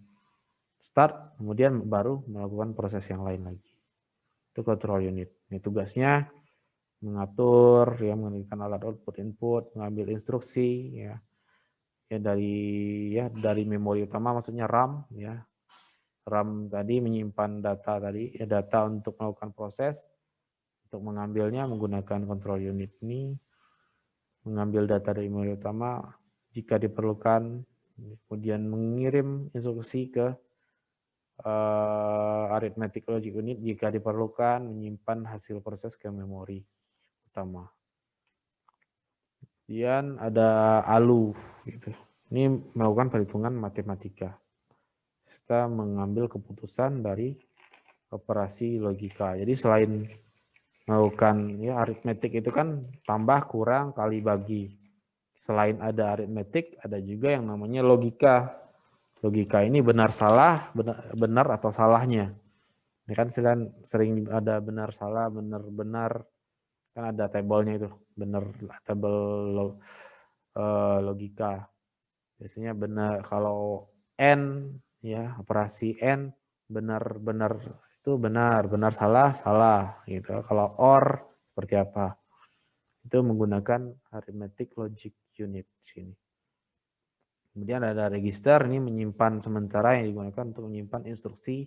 start, kemudian baru melakukan proses yang lain lagi. Itu control unit. Ini tugasnya mengatur, ya, mengendalikan alat output input, mengambil instruksi, ya dari memori utama, maksudnya RAM, ya. RAM tadi menyimpan data tadi, ya, data untuk melakukan proses. Untuk mengambilnya menggunakan control unit ini, mengambil data dari memori utama jika diperlukan, kemudian mengirim instruksi ke arithmetic logic unit jika diperlukan, menyimpan hasil proses ke memori utama. Kemudian ada ALU, gitu. Ini melakukan perhitungan matematika. Kita mengambil keputusan dari operasi logika. Jadi selain melakukan, ya, aritmetik itu kan tambah, kurang, kali, bagi. Selain ada aritmetik, ada juga yang namanya logika. Logika ini benar salah, benar atau salahnya. Ini kan sering ada benar salah, benar, kan ada tabelnya itu, benar, tabel logika. Biasanya benar kalau N, ya, operasi N benar itu benar salah gitu. Kalau OR seperti apa? Itu menggunakan arithmetic logic unit sini. Kemudian ada register, ini menyimpan sementara, yang digunakan untuk menyimpan instruksi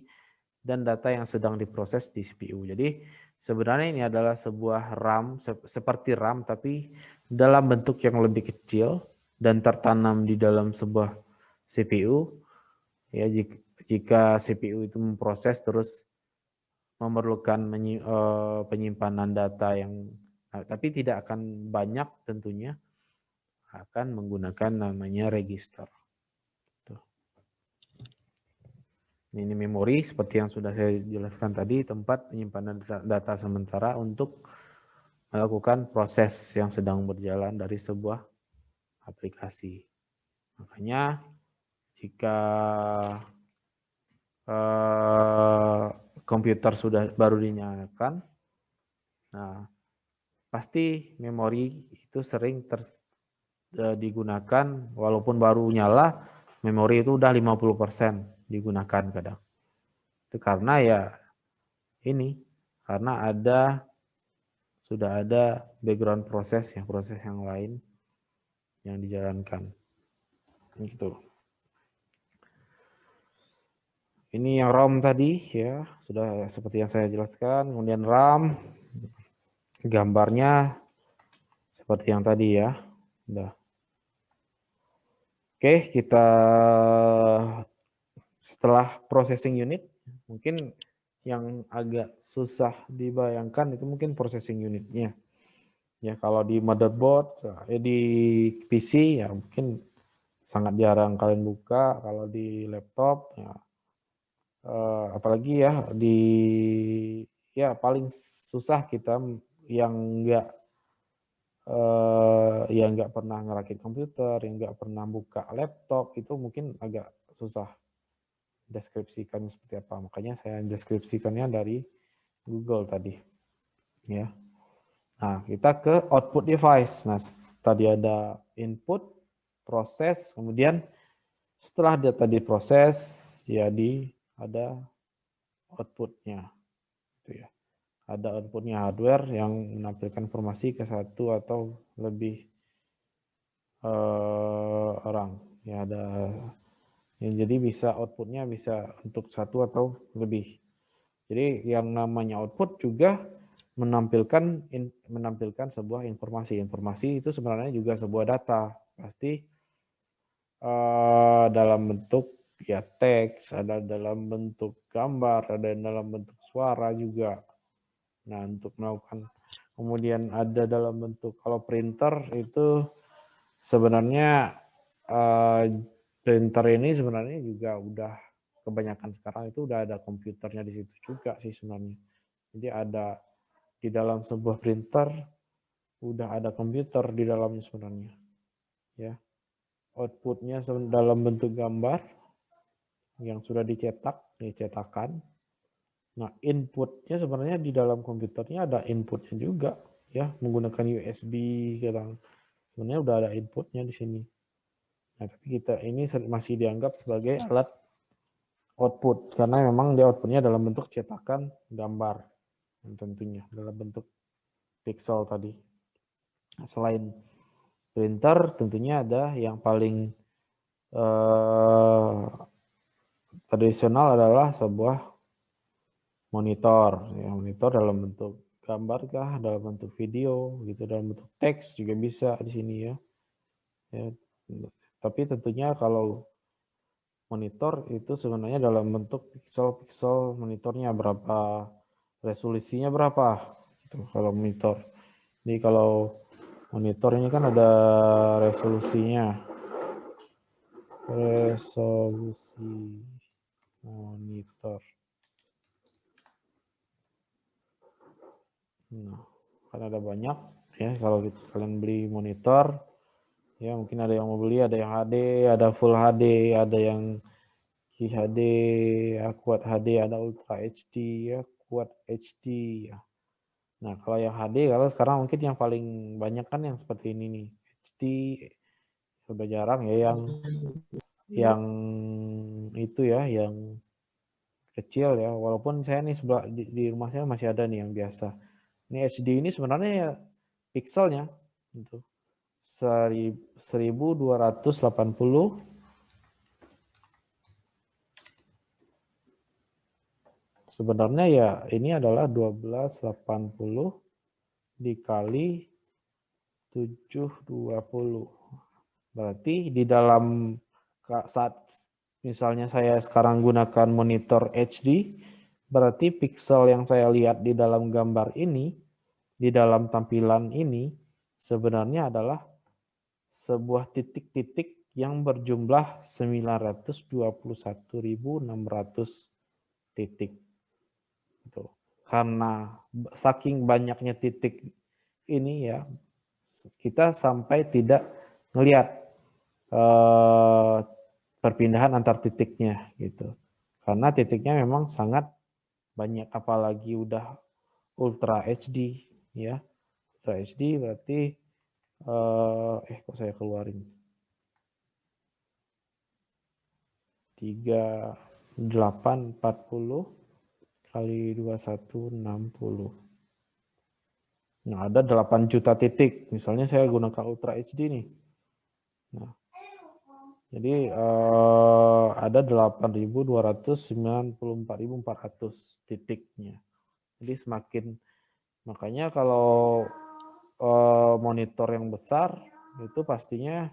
dan data yang sedang diproses di CPU. Jadi sebenarnya ini adalah sebuah RAM, seperti RAM tapi dalam bentuk yang lebih kecil dan tertanam di dalam sebuah CPU. Ya, jika CPU itu memproses terus memerlukan penyimpanan data yang, tapi tidak akan banyak tentunya, akan menggunakan namanya register. Ini memori seperti yang sudah saya jelaskan tadi, tempat penyimpanan data sementara untuk melakukan proses yang sedang berjalan dari sebuah aplikasi. Makanya jika komputer sudah baru dinyalakan, nah pasti memori itu sering digunakan, walaupun baru nyala, memori itu udah 50% digunakan kadang. Itu karena ya ini, karena sudah ada background proses yang lain yang dijalankan. Gitu. Ini yang ROM tadi, ya, sudah seperti yang saya jelaskan. Kemudian RAM, gambarnya seperti yang tadi, ya. Udah. Oke, kita setelah processing unit, mungkin yang agak susah dibayangkan itu mungkin processing unitnya. Ya kalau di motherboard, di PC ya mungkin sangat jarang kalian buka. Kalau di laptop, ya, apalagi ya paling susah kita yang nggak pernah ngerakit komputer, yang nggak pernah buka laptop itu mungkin agak susah deskripsikan seperti apa. Makanya saya deskripsikannya dari Google tadi. Ya. Nah, kita ke output device. Nah, tadi ada input, proses, kemudian setelah data diproses, ya ada outputnya. Gitu ya. Ada outputnya hardware yang menampilkan informasi ke satu atau lebih orang. Ya ada. Jadi bisa outputnya bisa untuk satu atau lebih. Jadi yang namanya output juga menampilkan sebuah informasi. Informasi itu sebenarnya juga sebuah data. Pasti dalam bentuk ya teks, ada dalam bentuk gambar, ada dalam bentuk suara juga. Nah, untuk melakukan kemudian ada dalam bentuk kalau printer itu sebenarnya printer ini sebenarnya juga udah kebanyakan sekarang itu udah ada komputernya di situ juga sih sebenarnya. Jadi ada di dalam sebuah printer udah ada komputer di dalamnya sebenarnya. Ya. Outputnya dalam bentuk gambar yang sudah dicetakan. Nah, inputnya sebenarnya di dalam komputernya ada inputnya juga, ya menggunakan USB gitu. Sebenarnya udah ada inputnya di sini. Nah, tapi kita ini masih dianggap sebagai alat output karena memang dia outputnya dalam bentuk cetakan gambar, tentunya dalam bentuk pixel tadi. Selain printer, tentunya ada yang paling tradisional adalah sebuah monitor. Ya, monitor dalam bentuk gambar kah, dalam bentuk video, gitu, dalam bentuk teks juga bisa di sini ya. Tapi tentunya kalau monitor itu sebenarnya dalam bentuk pixel monitornya berapa, resolusinya berapa, gitu, kalau monitor. Jadi kalau monitor ini kan ada resolusinya. Resolusi monitor. Nah, kan ada banyak ya kalau kalian beli monitor, ya mungkin ada yang mau beli, ada yang HD, ada Full HD, ada yang QHD, ya, Quad HD, ada Ultra HD, ya Quad HD. Ya. Nah kalau yang HD, kalau sekarang mungkin yang paling banyak kan yang seperti ini nih, HD. Sudah jarang ya yang itu ya, yang kecil ya. Walaupun saya nih sebelah di rumah saya masih ada nih yang biasa. Ini HD ini sebenarnya ya pixelnya itu 1280 sebenarnya ya ini adalah 1280 dikali 720. Berarti di dalam saat misalnya saya sekarang gunakan monitor HD, berarti pixel yang saya lihat di dalam gambar ini, di dalam tampilan ini, sebenarnya adalah sebuah titik-titik yang berjumlah 921.600 titik. Gitu. Karena saking banyaknya titik ini ya, kita sampai tidak melihat perpindahan antar titiknya gitu. Karena titiknya memang sangat banyak, apalagi udah Ultra HD ya. Ultra HD berarti kok saya keluarin 3840 kali 2160. Nah, ada 8 juta titik. Misalnya saya gunakan Ultra HD nih. Nah, jadi ada 8.294.400 titiknya. Jadi makanya kalau monitor yang besar itu pastinya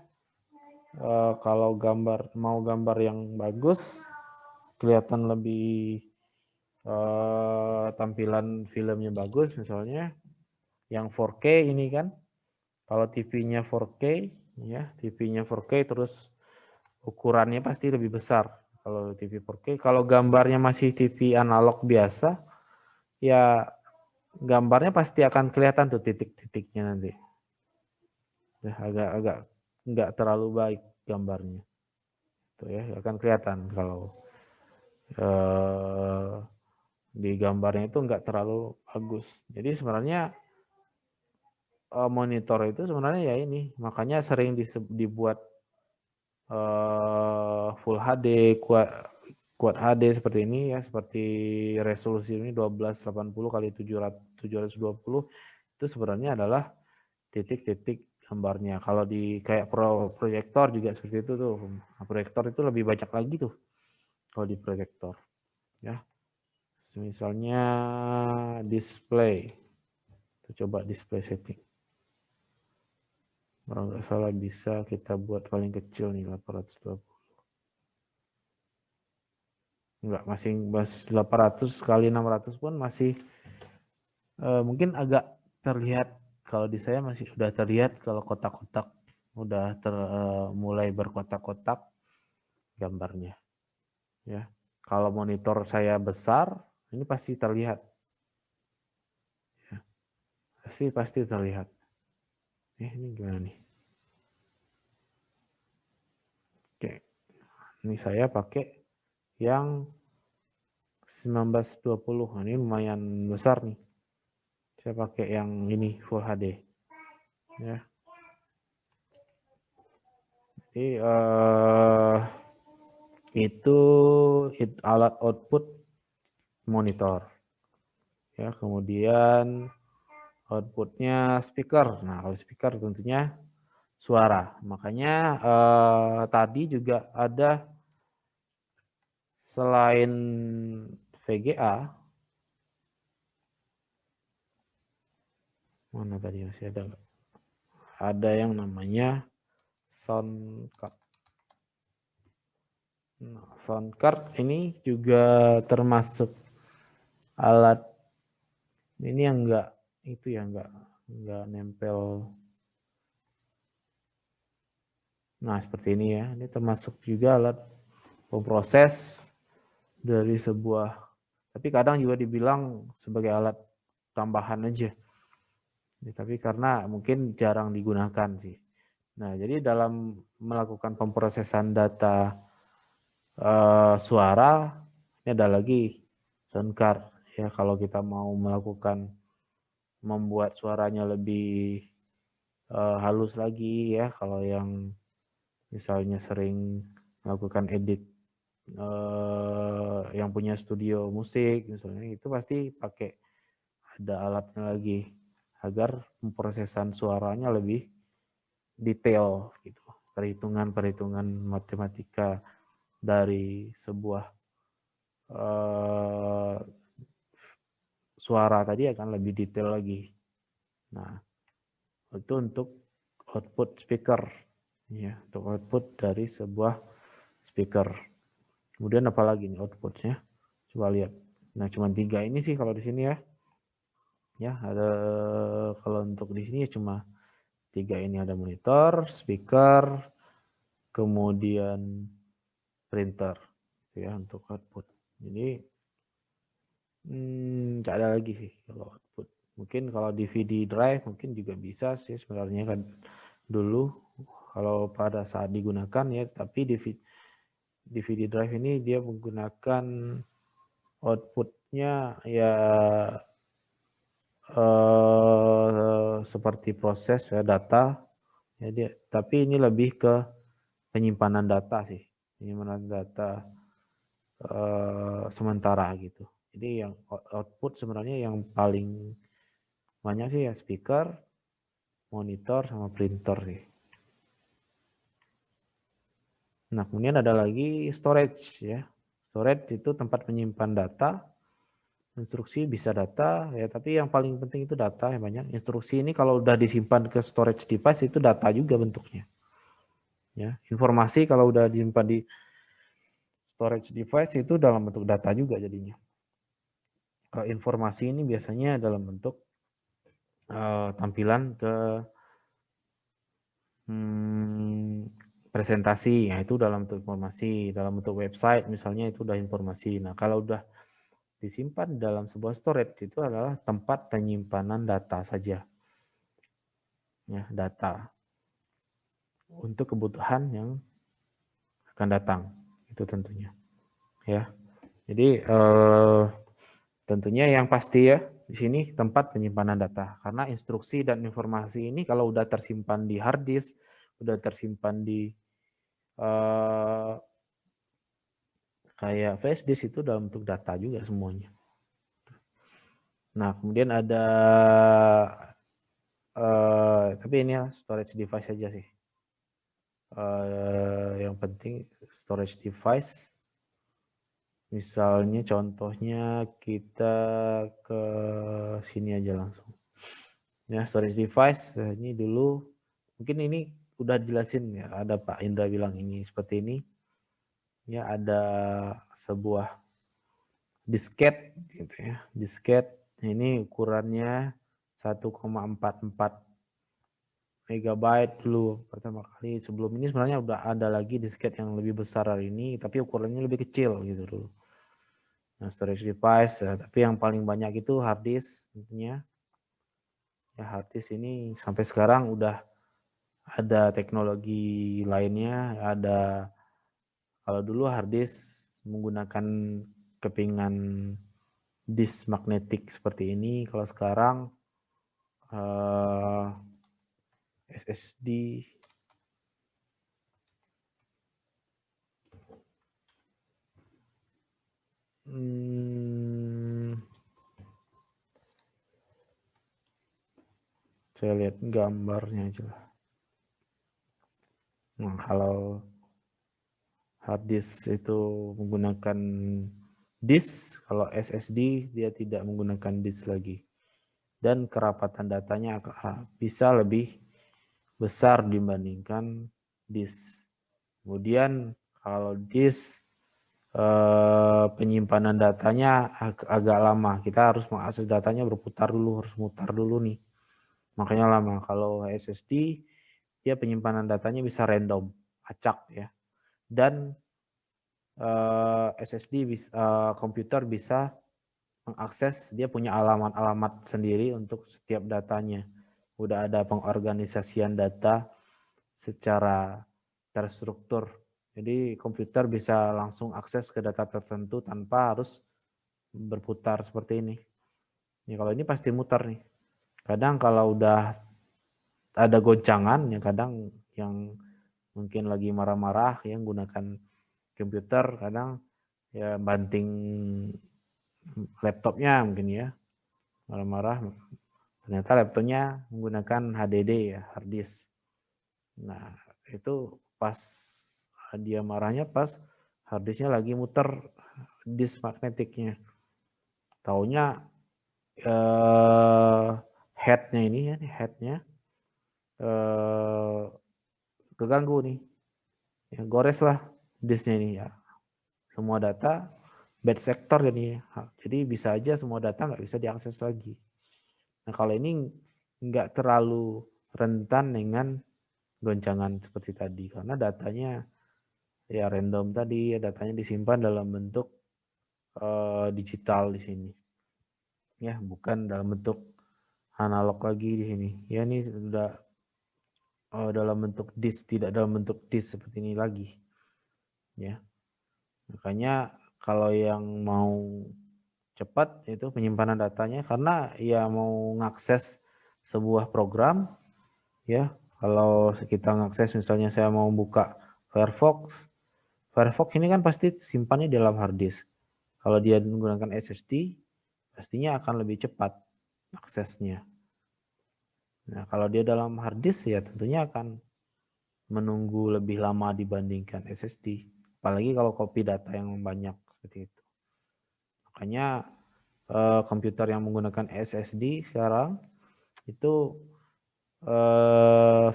kalau mau gambar yang bagus, kelihatan lebih tampilan filmnya bagus misalnya, yang 4K ini kan, kalau TV-nya 4K, ya TV-nya 4K terus ukurannya pasti lebih besar kalau TV 4K. Kalau gambarnya masih TV analog biasa, ya gambarnya pasti akan kelihatan tuh titik-titiknya nanti. Ya, agak nggak terlalu baik gambarnya. Tuh ya, akan kelihatan kalau di gambarnya itu nggak terlalu bagus. Jadi sebenarnya monitor itu sebenarnya ya ini, makanya sering dibuat full HD, Quad HD seperti ini ya, seperti resolusi ini 1280 kali 720 itu sebenarnya adalah titik-titik gambarnya. Kalau di kayak proyektor juga seperti itu tuh. Nah, proyektor itu lebih banyak lagi tuh kalau di proyektor ya. Misalnya display. Coba display setting. Kalau nggak salah bisa kita buat paling kecil nih 820. Enggak, masih 800 kali 600 pun masih mungkin agak terlihat. Kalau di saya masih sudah terlihat kalau kotak-kotak udah mulai berkotak-kotak gambarnya. Ya, kalau monitor saya besar, ini pasti terlihat. Ya, pasti terlihat. Ini gimana nih? Oke, ini saya pakai yang 1920. Ini lumayan besar nih. Saya pakai yang ini Full HD. Ya. Jadi itu alat output monitor. Ya, kemudian outputnya speaker. Nah, kalau speaker tentunya suara. Makanya tadi juga ada selain VGA, mana tadi masih ada nggak? Ada yang namanya sound card. Nah, sound card ini juga termasuk alat ini yang enggak itu ya enggak nempel. Nah, seperti ini ya. Ini termasuk juga alat pemproses dari sebuah, tapi kadang juga dibilang sebagai alat tambahan aja. Ya, tapi karena mungkin jarang digunakan sih. Nah, jadi dalam melakukan pemrosesan data suara, ini ada lagi sound card. Ya, kalau kita mau membuat suaranya lebih halus lagi ya, kalau yang misalnya sering melakukan edit yang punya studio musik misalnya, itu pasti pakai ada alatnya lagi agar pemrosesan suaranya lebih detail gitu. Perhitungan matematika dari sebuah suara tadi akan lebih detail lagi. Nah, itu untuk output speaker ya, untuk output dari sebuah speaker. Kemudian apa lagi nih outputnya? Coba lihat. Nah, cuma 3 ini sih kalau di sini ya. Ya, ada kalau untuk di sini cuma 3 ini, ada monitor, speaker, kemudian printer ya untuk output. Jadi nggak ada lagi sih kalau output. Mungkin kalau DVD drive mungkin juga bisa sih sebenarnya kan dulu kalau pada saat digunakan ya, tapi DVD drive ini dia menggunakan outputnya ya seperti proses ya data ya dia, tapi ini lebih ke penyimpanan data sih, penyimpanan data sementara gitu. Jadi yang output sebenarnya yang paling banyak sih ya speaker, monitor sama printer sih. Nah, kemudian ada lagi storage ya. Storage itu tempat menyimpan data. Instruksi bisa data ya, tapi yang paling penting itu data yang banyak. Instruksi ini kalau udah disimpan ke storage device itu data juga bentuknya. Ya, informasi kalau udah disimpan di storage device itu dalam bentuk data juga jadinya. informasi ini biasanya dalam bentuk tampilan ke presentasi, ya itu dalam bentuk informasi, dalam bentuk website misalnya itu udah informasi. Nah, kalau udah disimpan dalam sebuah storage itu adalah tempat penyimpanan data saja. Ya, data untuk kebutuhan yang akan datang itu tentunya. Ya. Jadi tentunya yang pasti ya di sini tempat penyimpanan data, karena instruksi dan informasi ini kalau udah tersimpan di hard disk, udah tersimpan di kayak flash disk itu dalam bentuk data juga semuanya. Nah, kemudian ada tapi ini ya storage device saja sih. Yang penting storage device. Misalnya contohnya kita ke sini aja langsung. Ya, storage device ini dulu mungkin ini udah dijelasin ya, ada Pak Indra bilang ini seperti ini. Ya, ada sebuah disket gitu ya. Disket ini ukurannya 1,44 megabyte dulu pertama kali. Sebelum ini sebenarnya udah ada lagi disket yang lebih besar dari ini, tapi ukurannya lebih kecil gitu dulu. Nah, storage device, tapi yang paling banyak itu hard disk tentunya. Ya, hard disk ini sampai sekarang udah ada teknologi lainnya. Ada, kalau dulu hard disk menggunakan kepingan disk magnetik seperti ini. Kalau sekarang SSD saya lihat gambarnya aja lah. Nah, kalau hard disk itu menggunakan disk, kalau SSD dia tidak menggunakan disk lagi. Dan kerapatan datanya bisa lebih besar dibandingkan disk. Kemudian kalau disk penyimpanan datanya agak lama. Kita harus mengakses datanya berputar dulu, harus mutar dulu nih. Makanya lama. Kalau SSD dia penyimpanan datanya bisa random, acak ya. Dan SSD komputer bisa mengakses, dia punya alamat-alamat sendiri untuk setiap datanya. Udah ada pengorganisasian data secara terstruktur. Jadi komputer bisa langsung akses ke data tertentu tanpa harus berputar seperti ini. Ya, kalau ini pasti muter nih. Kadang kalau udah ada goncangan, ya kadang yang mungkin lagi marah-marah yang gunakan komputer, kadang ya banting laptopnya mungkin ya, marah-marah. Ternyata laptopnya menggunakan HDD ya, hard disk. Nah, itu pas dia marahnya pas hard disknya lagi muter disk magnetiknya. Taunya headnya ini ya, headnya keganggu nih. Ya, gores lah disknya ini ya. Semua data bad sector jadi ya. Jadi bisa aja semua data nggak bisa diakses lagi. Nah, kalau ini nggak terlalu rentan dengan goncangan seperti tadi karena datanya ya random tadi, ya datanya disimpan dalam bentuk digital di sini. Ya, bukan dalam bentuk analog lagi di sini. Ya, ini sudah dalam bentuk disk, tidak dalam bentuk disk seperti ini lagi. Ya. Makanya kalau yang mau cepat itu penyimpanan datanya, karena ya mau ngakses sebuah program ya, kalau kita ngakses misalnya saya mau buka Firefox ini kan pasti simpannya di dalam hard disk. Kalau dia menggunakan SSD pastinya akan lebih cepat aksesnya. Nah, kalau dia dalam hard disk ya tentunya akan menunggu lebih lama dibandingkan SSD. Apalagi kalau copy data yang banyak seperti itu. Makanya komputer yang menggunakan SSD sekarang itu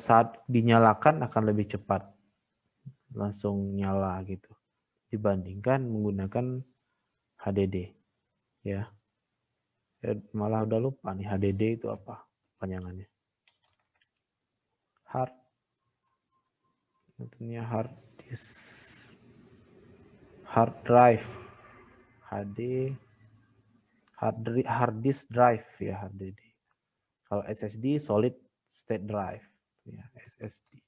saat dinyalakan akan lebih cepat. Langsung nyala gitu. Dibandingkan menggunakan HDD. Ya. Saya malah udah lupa nih HDD itu apa panjangannya. Hard. Tentunya hard disk. Hard drive. Hard disk drive ya, HDD. Kalau SSD solid state drive ya, SSD.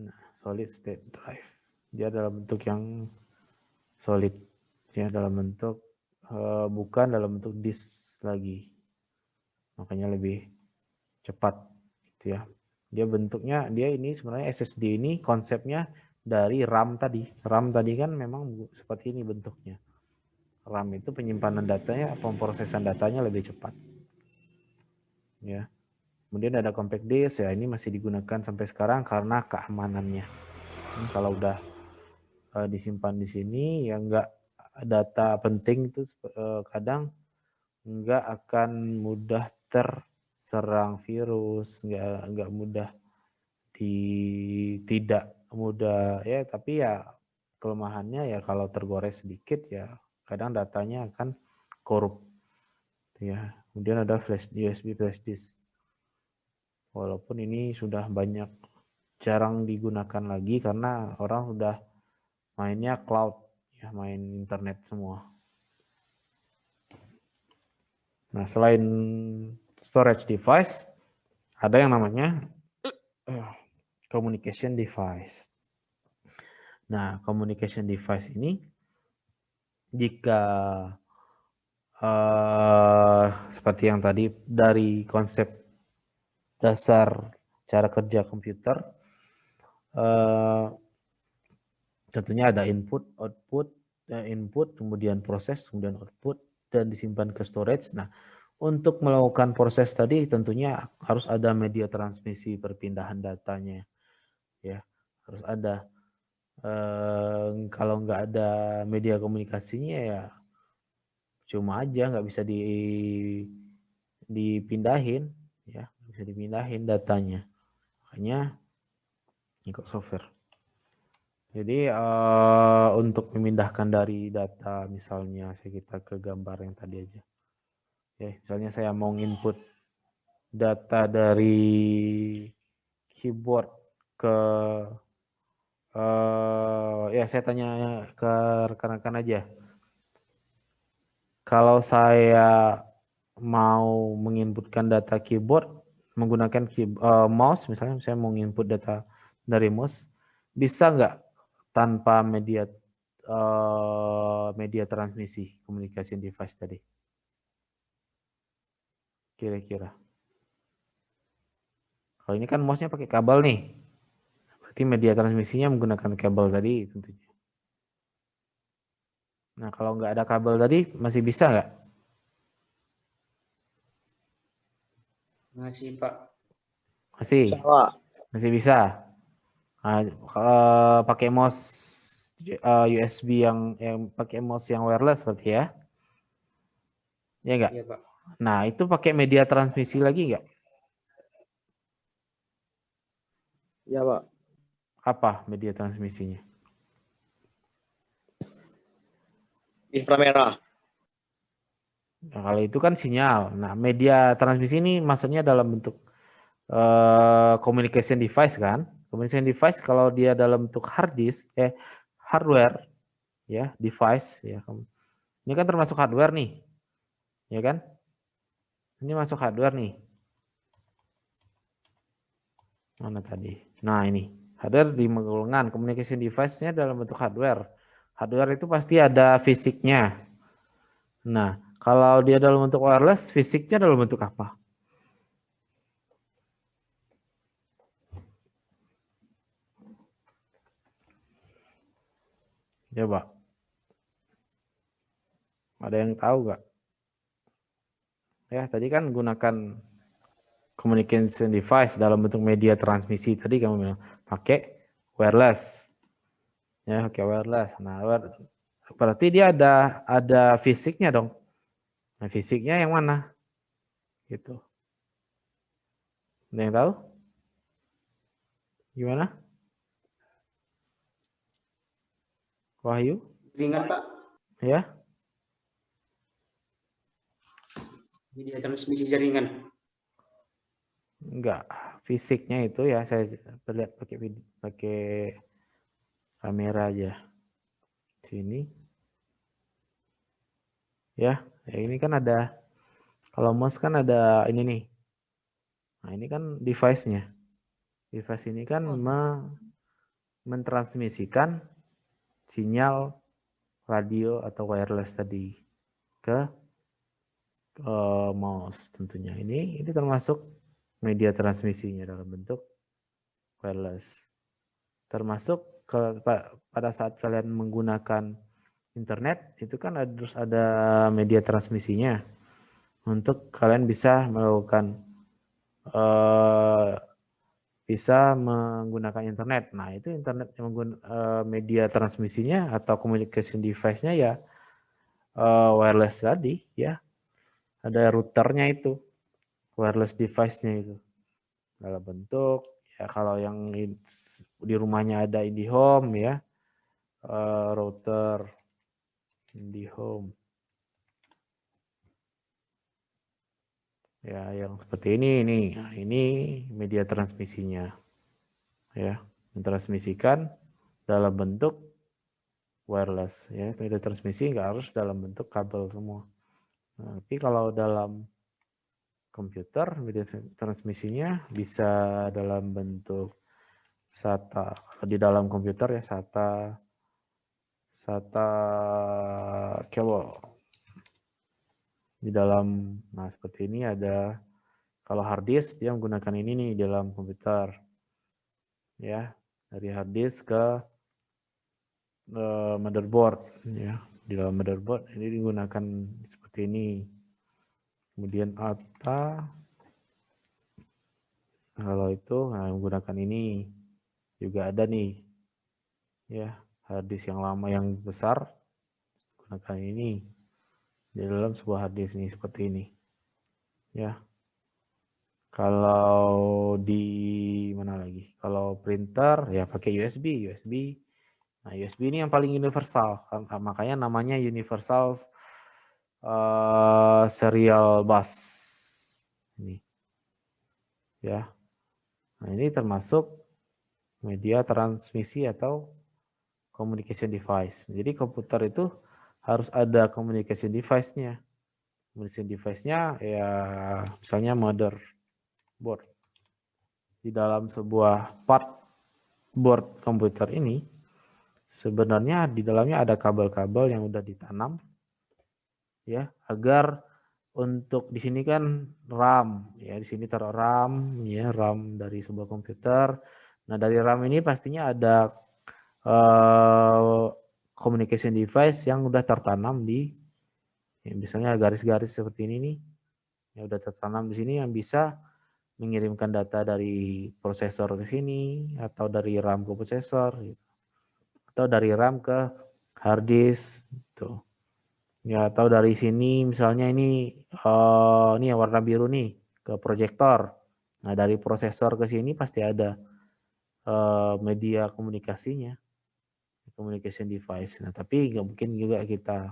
Nah, solid state drive. Dia dalam bentuk yang solid ya, dalam bentuk bukan dalam bentuk disk lagi, makanya lebih cepat gitu ya. Dia bentuknya, dia ini sebenarnya SSD ini konsepnya dari RAM tadi. RAM tadi kan memang seperti ini bentuknya. RAM itu penyimpanan datanya, pemrosesan datanya lebih cepat ya. Kemudian ada compact disk ya, ini masih digunakan sampai sekarang karena keamanannya. Kalau udah disimpan di sini ya enggak, data penting itu kadang nggak akan mudah terserang virus, nggak mudah tidak mudah ya, tapi ya kelemahannya ya kalau tergores sedikit ya kadang datanya akan korup ya. Kemudian ada USB flash disk, walaupun ini sudah jarang digunakan lagi karena orang sudah mainnya cloud ya, main internet semua. Nah, selain storage device, ada yang namanya communication device. Nah, communication device ini jika seperti yang tadi dari konsep dasar cara kerja komputer, tentunya ada input, kemudian proses, kemudian output, dan disimpan ke storage. Nah, untuk melakukan proses tadi tentunya harus ada media transmisi perpindahan datanya, ya harus ada. Kalau nggak ada media komunikasinya ya cuma aja, nggak bisa dipindahin, ya nggak bisa dipindahin datanya. Makanya ikut software. Jadi untuk memindahkan dari data, misalnya kita ke gambar yang tadi aja. Ya, misalnya saya mau input data dari keyboard ke ya saya tanya ke rekan-rekan aja. Kalau saya mau menginputkan data keyboard menggunakan mouse, misalnya saya mau input data dari mouse, bisa nggak tanpa media transmisi communication device tadi? Kira-kira. Kalau ini kan mouse-nya pakai kabel nih, berarti media transmisinya menggunakan kabel tadi tentunya. Nah, kalau nggak ada kabel tadi masih bisa nggak? Masih, Pak. Masih bisa. Nah, pakai mouse USB yang pakai mouse yang wireless seperti ya. Ya enggak? Iya, Pak. Nah, itu pakai media transmisi lagi enggak? Iya, Pak. Apa media transmisinya? Inframerah. Nah, kalau itu kan sinyal. Nah, media transmisi ini maksudnya dalam bentuk communication device kan? Communication device kalau dia dalam bentuk hard disk, hardware, ya device, ya. Ini kan termasuk hardware nih, ya kan? Ini masuk hardware nih. Mana tadi? Nah ini, hardware di golongan communication device-nya dalam bentuk hardware. Hardware itu pasti ada fisiknya. Nah, kalau dia dalam bentuk wireless, fisiknya dalam bentuk apa? Coba. Ada yang tahu nggak? Ya, tadi kan gunakan communication device dalam bentuk media transmisi. Tadi kamu bilang pakai wireless. Ya, pakai wireless. Nah, berarti dia ada fisiknya dong. Nah, fisiknya yang mana? Gitu. Ada yang tahu? Gimana? Wahyu? Ringan, Pak. Ya? Media transmisi jaringan. Enggak, fisiknya itu ya saya lihat pakai kamera aja. Sini. Ya, ini kan ada, kalau mouse kan ada ini nih. Nah, ini kan device-nya. Device ini kan mentransmisikan sinyal radio atau wireless tadi ke mouse tentunya. Ini termasuk media transmisinya dalam bentuk wireless. Termasuk pada saat kalian menggunakan internet itu kan harus ada media transmisinya untuk kalian bisa melakukan bisa menggunakan internet. Nah, itu internet yang media transmisinya atau communication device-nya ya wireless tadi ya. Ada routernya itu, wireless device-nya itu. Dalam bentuk ya kalau yang di rumahnya ada IndiHome ya, router IndiHome. Ya, yang seperti ini nih. Nah, ini media transmisinya. Ya, mentransmisikan dalam bentuk wireless ya. Media transmisi nggak harus dalam bentuk kabel semua. Nah, tapi kalau dalam komputer media transmisinya bisa dalam bentuk SATA. Di dalam komputer ya SATA kabel. Di dalam, nah seperti ini ada, kalau hard disk dia menggunakan ini nih dalam komputer. Ya, dari hard disk ke motherboard ya. Di dalam motherboard ini digunakan seperti ini. Kemudian ATA kalau itu menggunakan ini juga ada nih. Ya, hard disk yang lama yang besar gunakan ini di dalam sebuah hard disk ini seperti ini. Ya. Kalau di mana lagi? Kalau printer ya pakai USB. Nah, USB ini yang paling universal, makanya namanya universal serial bus. Ini. Ya. Nah, ini termasuk media transmisi atau communication device. Jadi komputer itu harus ada communication device-nya. Communication device-nya ya misalnya motherboard. Di dalam sebuah part board komputer ini sebenarnya di dalamnya ada kabel-kabel yang udah ditanam ya agar untuk di sini kan RAM ya, di sini taruh RAM ya, RAM dari sebuah komputer. Nah, dari RAM ini pastinya ada communication device yang udah tertanam di ya, misalnya garis-garis seperti ini nih yang udah tertanam di sini yang bisa mengirimkan data dari prosesor ke sini atau dari RAM ke prosesor gitu. Atau dari RAM ke hard disk gitu. Ya, atau dari sini misalnya ini yang warna biru nih ke proyektor. Nah, dari prosesor ke sini pasti ada media komunikasinya, communication device. Nah, tapi nggak mungkin juga kita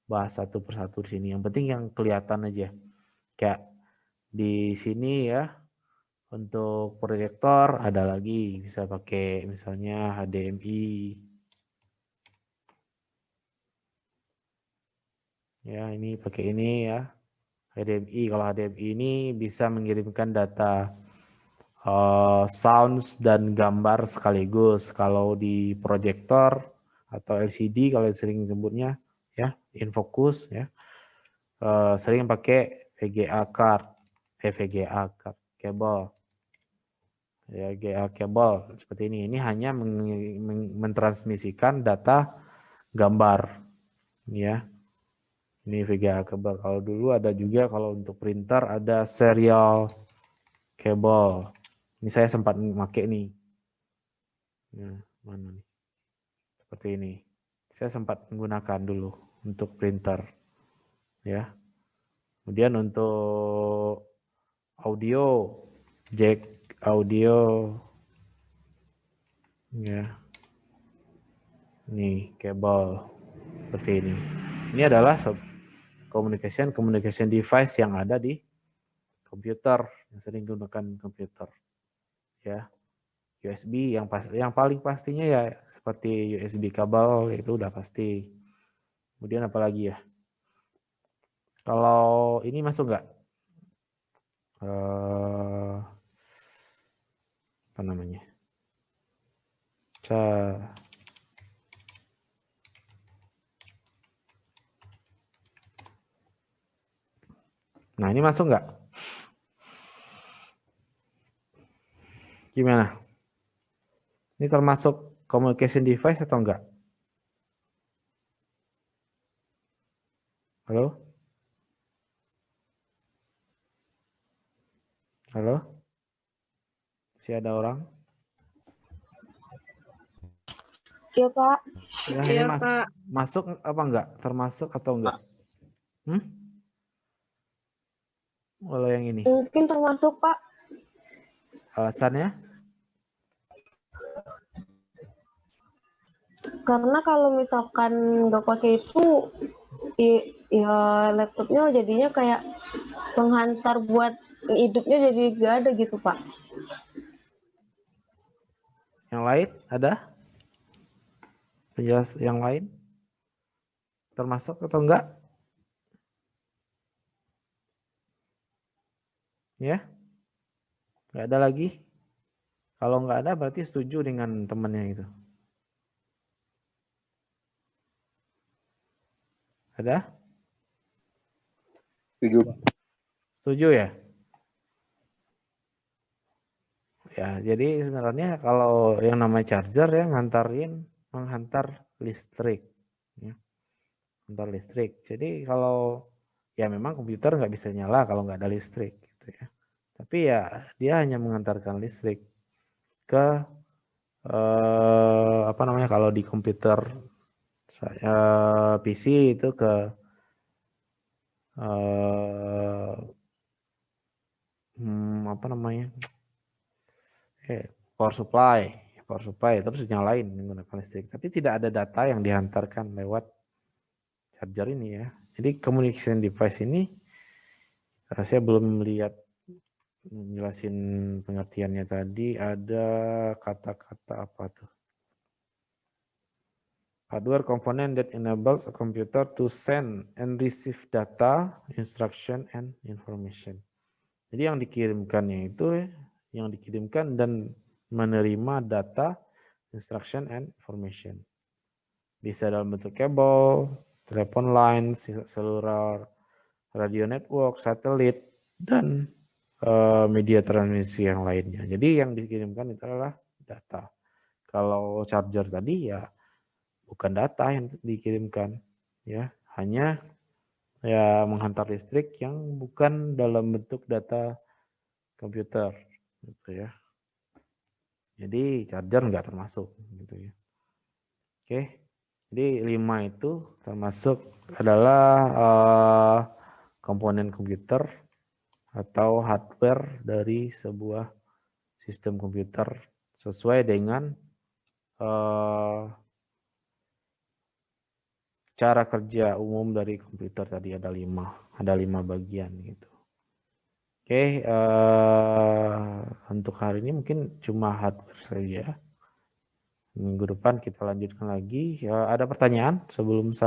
bahas satu persatu di sini. Yang penting yang kelihatan aja. Kayak di sini ya. Untuk proyektor ada lagi bisa pakai misalnya HDMI. Ya, ini pakai ini ya. HDMI. Kalau HDMI ini bisa mengirimkan data sounds dan gambar sekaligus. Kalau di proyektor atau LCD kalau sering sebutnya ya, infocus ya. Sering pakai VGA card, kabel. Ya, GA kabel seperti ini. Ini hanya mentransmisikan data gambar, ya. Ini VGA kabel. Kalau dulu ada juga kalau untuk printer ada serial kabel. Ini saya sempat pakai nih. Nah, mana nih? Seperti ini. Saya sempat menggunakan dulu untuk printer, ya. Kemudian untuk audio, jack audio. Ya, ini kabel seperti ini. Ini adalah communication device yang ada di komputer, yang sering digunakan komputer. Ya. USB yang paling pastinya ya seperti USB kabel itu udah pasti. Kemudian apa lagi ya? Kalau ini masuk nggak? Apa namanya? Nah, ini masuk nggak? Gimana? Ini termasuk communication device atau enggak? Halo? Halo? Masih ada orang? Iya, Pak. Ya, ini masuk apa enggak? Termasuk atau enggak? Kalau yang ini? Mungkin termasuk, Pak. Alasannya? Karena kalau misalkan nggak pakai itu, ya laptopnya jadinya kayak menghantar buat hidupnya jadi nggak ada gitu, Pak. Yang lain ada? Penjelas yang lain? Termasuk atau enggak? Ya? Nggak ada lagi? Kalau nggak ada berarti setuju dengan temannya itu. Ada? Setuju. Setuju ya? Ya, jadi sebenarnya kalau yang namanya charger ya menghantar listrik. Ya. Menghantar listrik. Jadi kalau ya memang komputer nggak bisa nyala kalau nggak ada listrik. Gitu ya. Tapi ya dia hanya mengantarkan listrik ke apa namanya kalau di komputer PC itu ke apa namanya power supply terus nyalain menggunakan listrik, tapi tidak ada data yang dihantarkan lewat charger ini ya. Jadi communication device ini saya belum melihat menjelasin pengertiannya tadi. Ada kata-kata apa tuh? Hardware component that enables a computer to send and receive data, instruction, and information. Jadi yang dikirimkannya itu yang dikirimkan dan menerima data, instruction, and information. Bisa dalam bentuk kabel, telepon line, seluler, radio network, satelit, dan media transmisi yang lainnya. Jadi yang dikirimkan itu adalah data. Kalau charger tadi ya bukan data yang dikirimkan, ya hanya ya menghantar listrik yang bukan dalam bentuk data komputer, gitu ya. Jadi charger nggak termasuk, gitu ya. Oke, jadi 5 itu termasuk adalah komponen komputer atau hardware dari sebuah sistem komputer sesuai dengan cara kerja umum dari komputer tadi ada 5 bagian gitu. Oke, untuk hari ini mungkin cuma hardware saja. Minggu depan kita lanjutkan lagi. Ada pertanyaan sebelum saya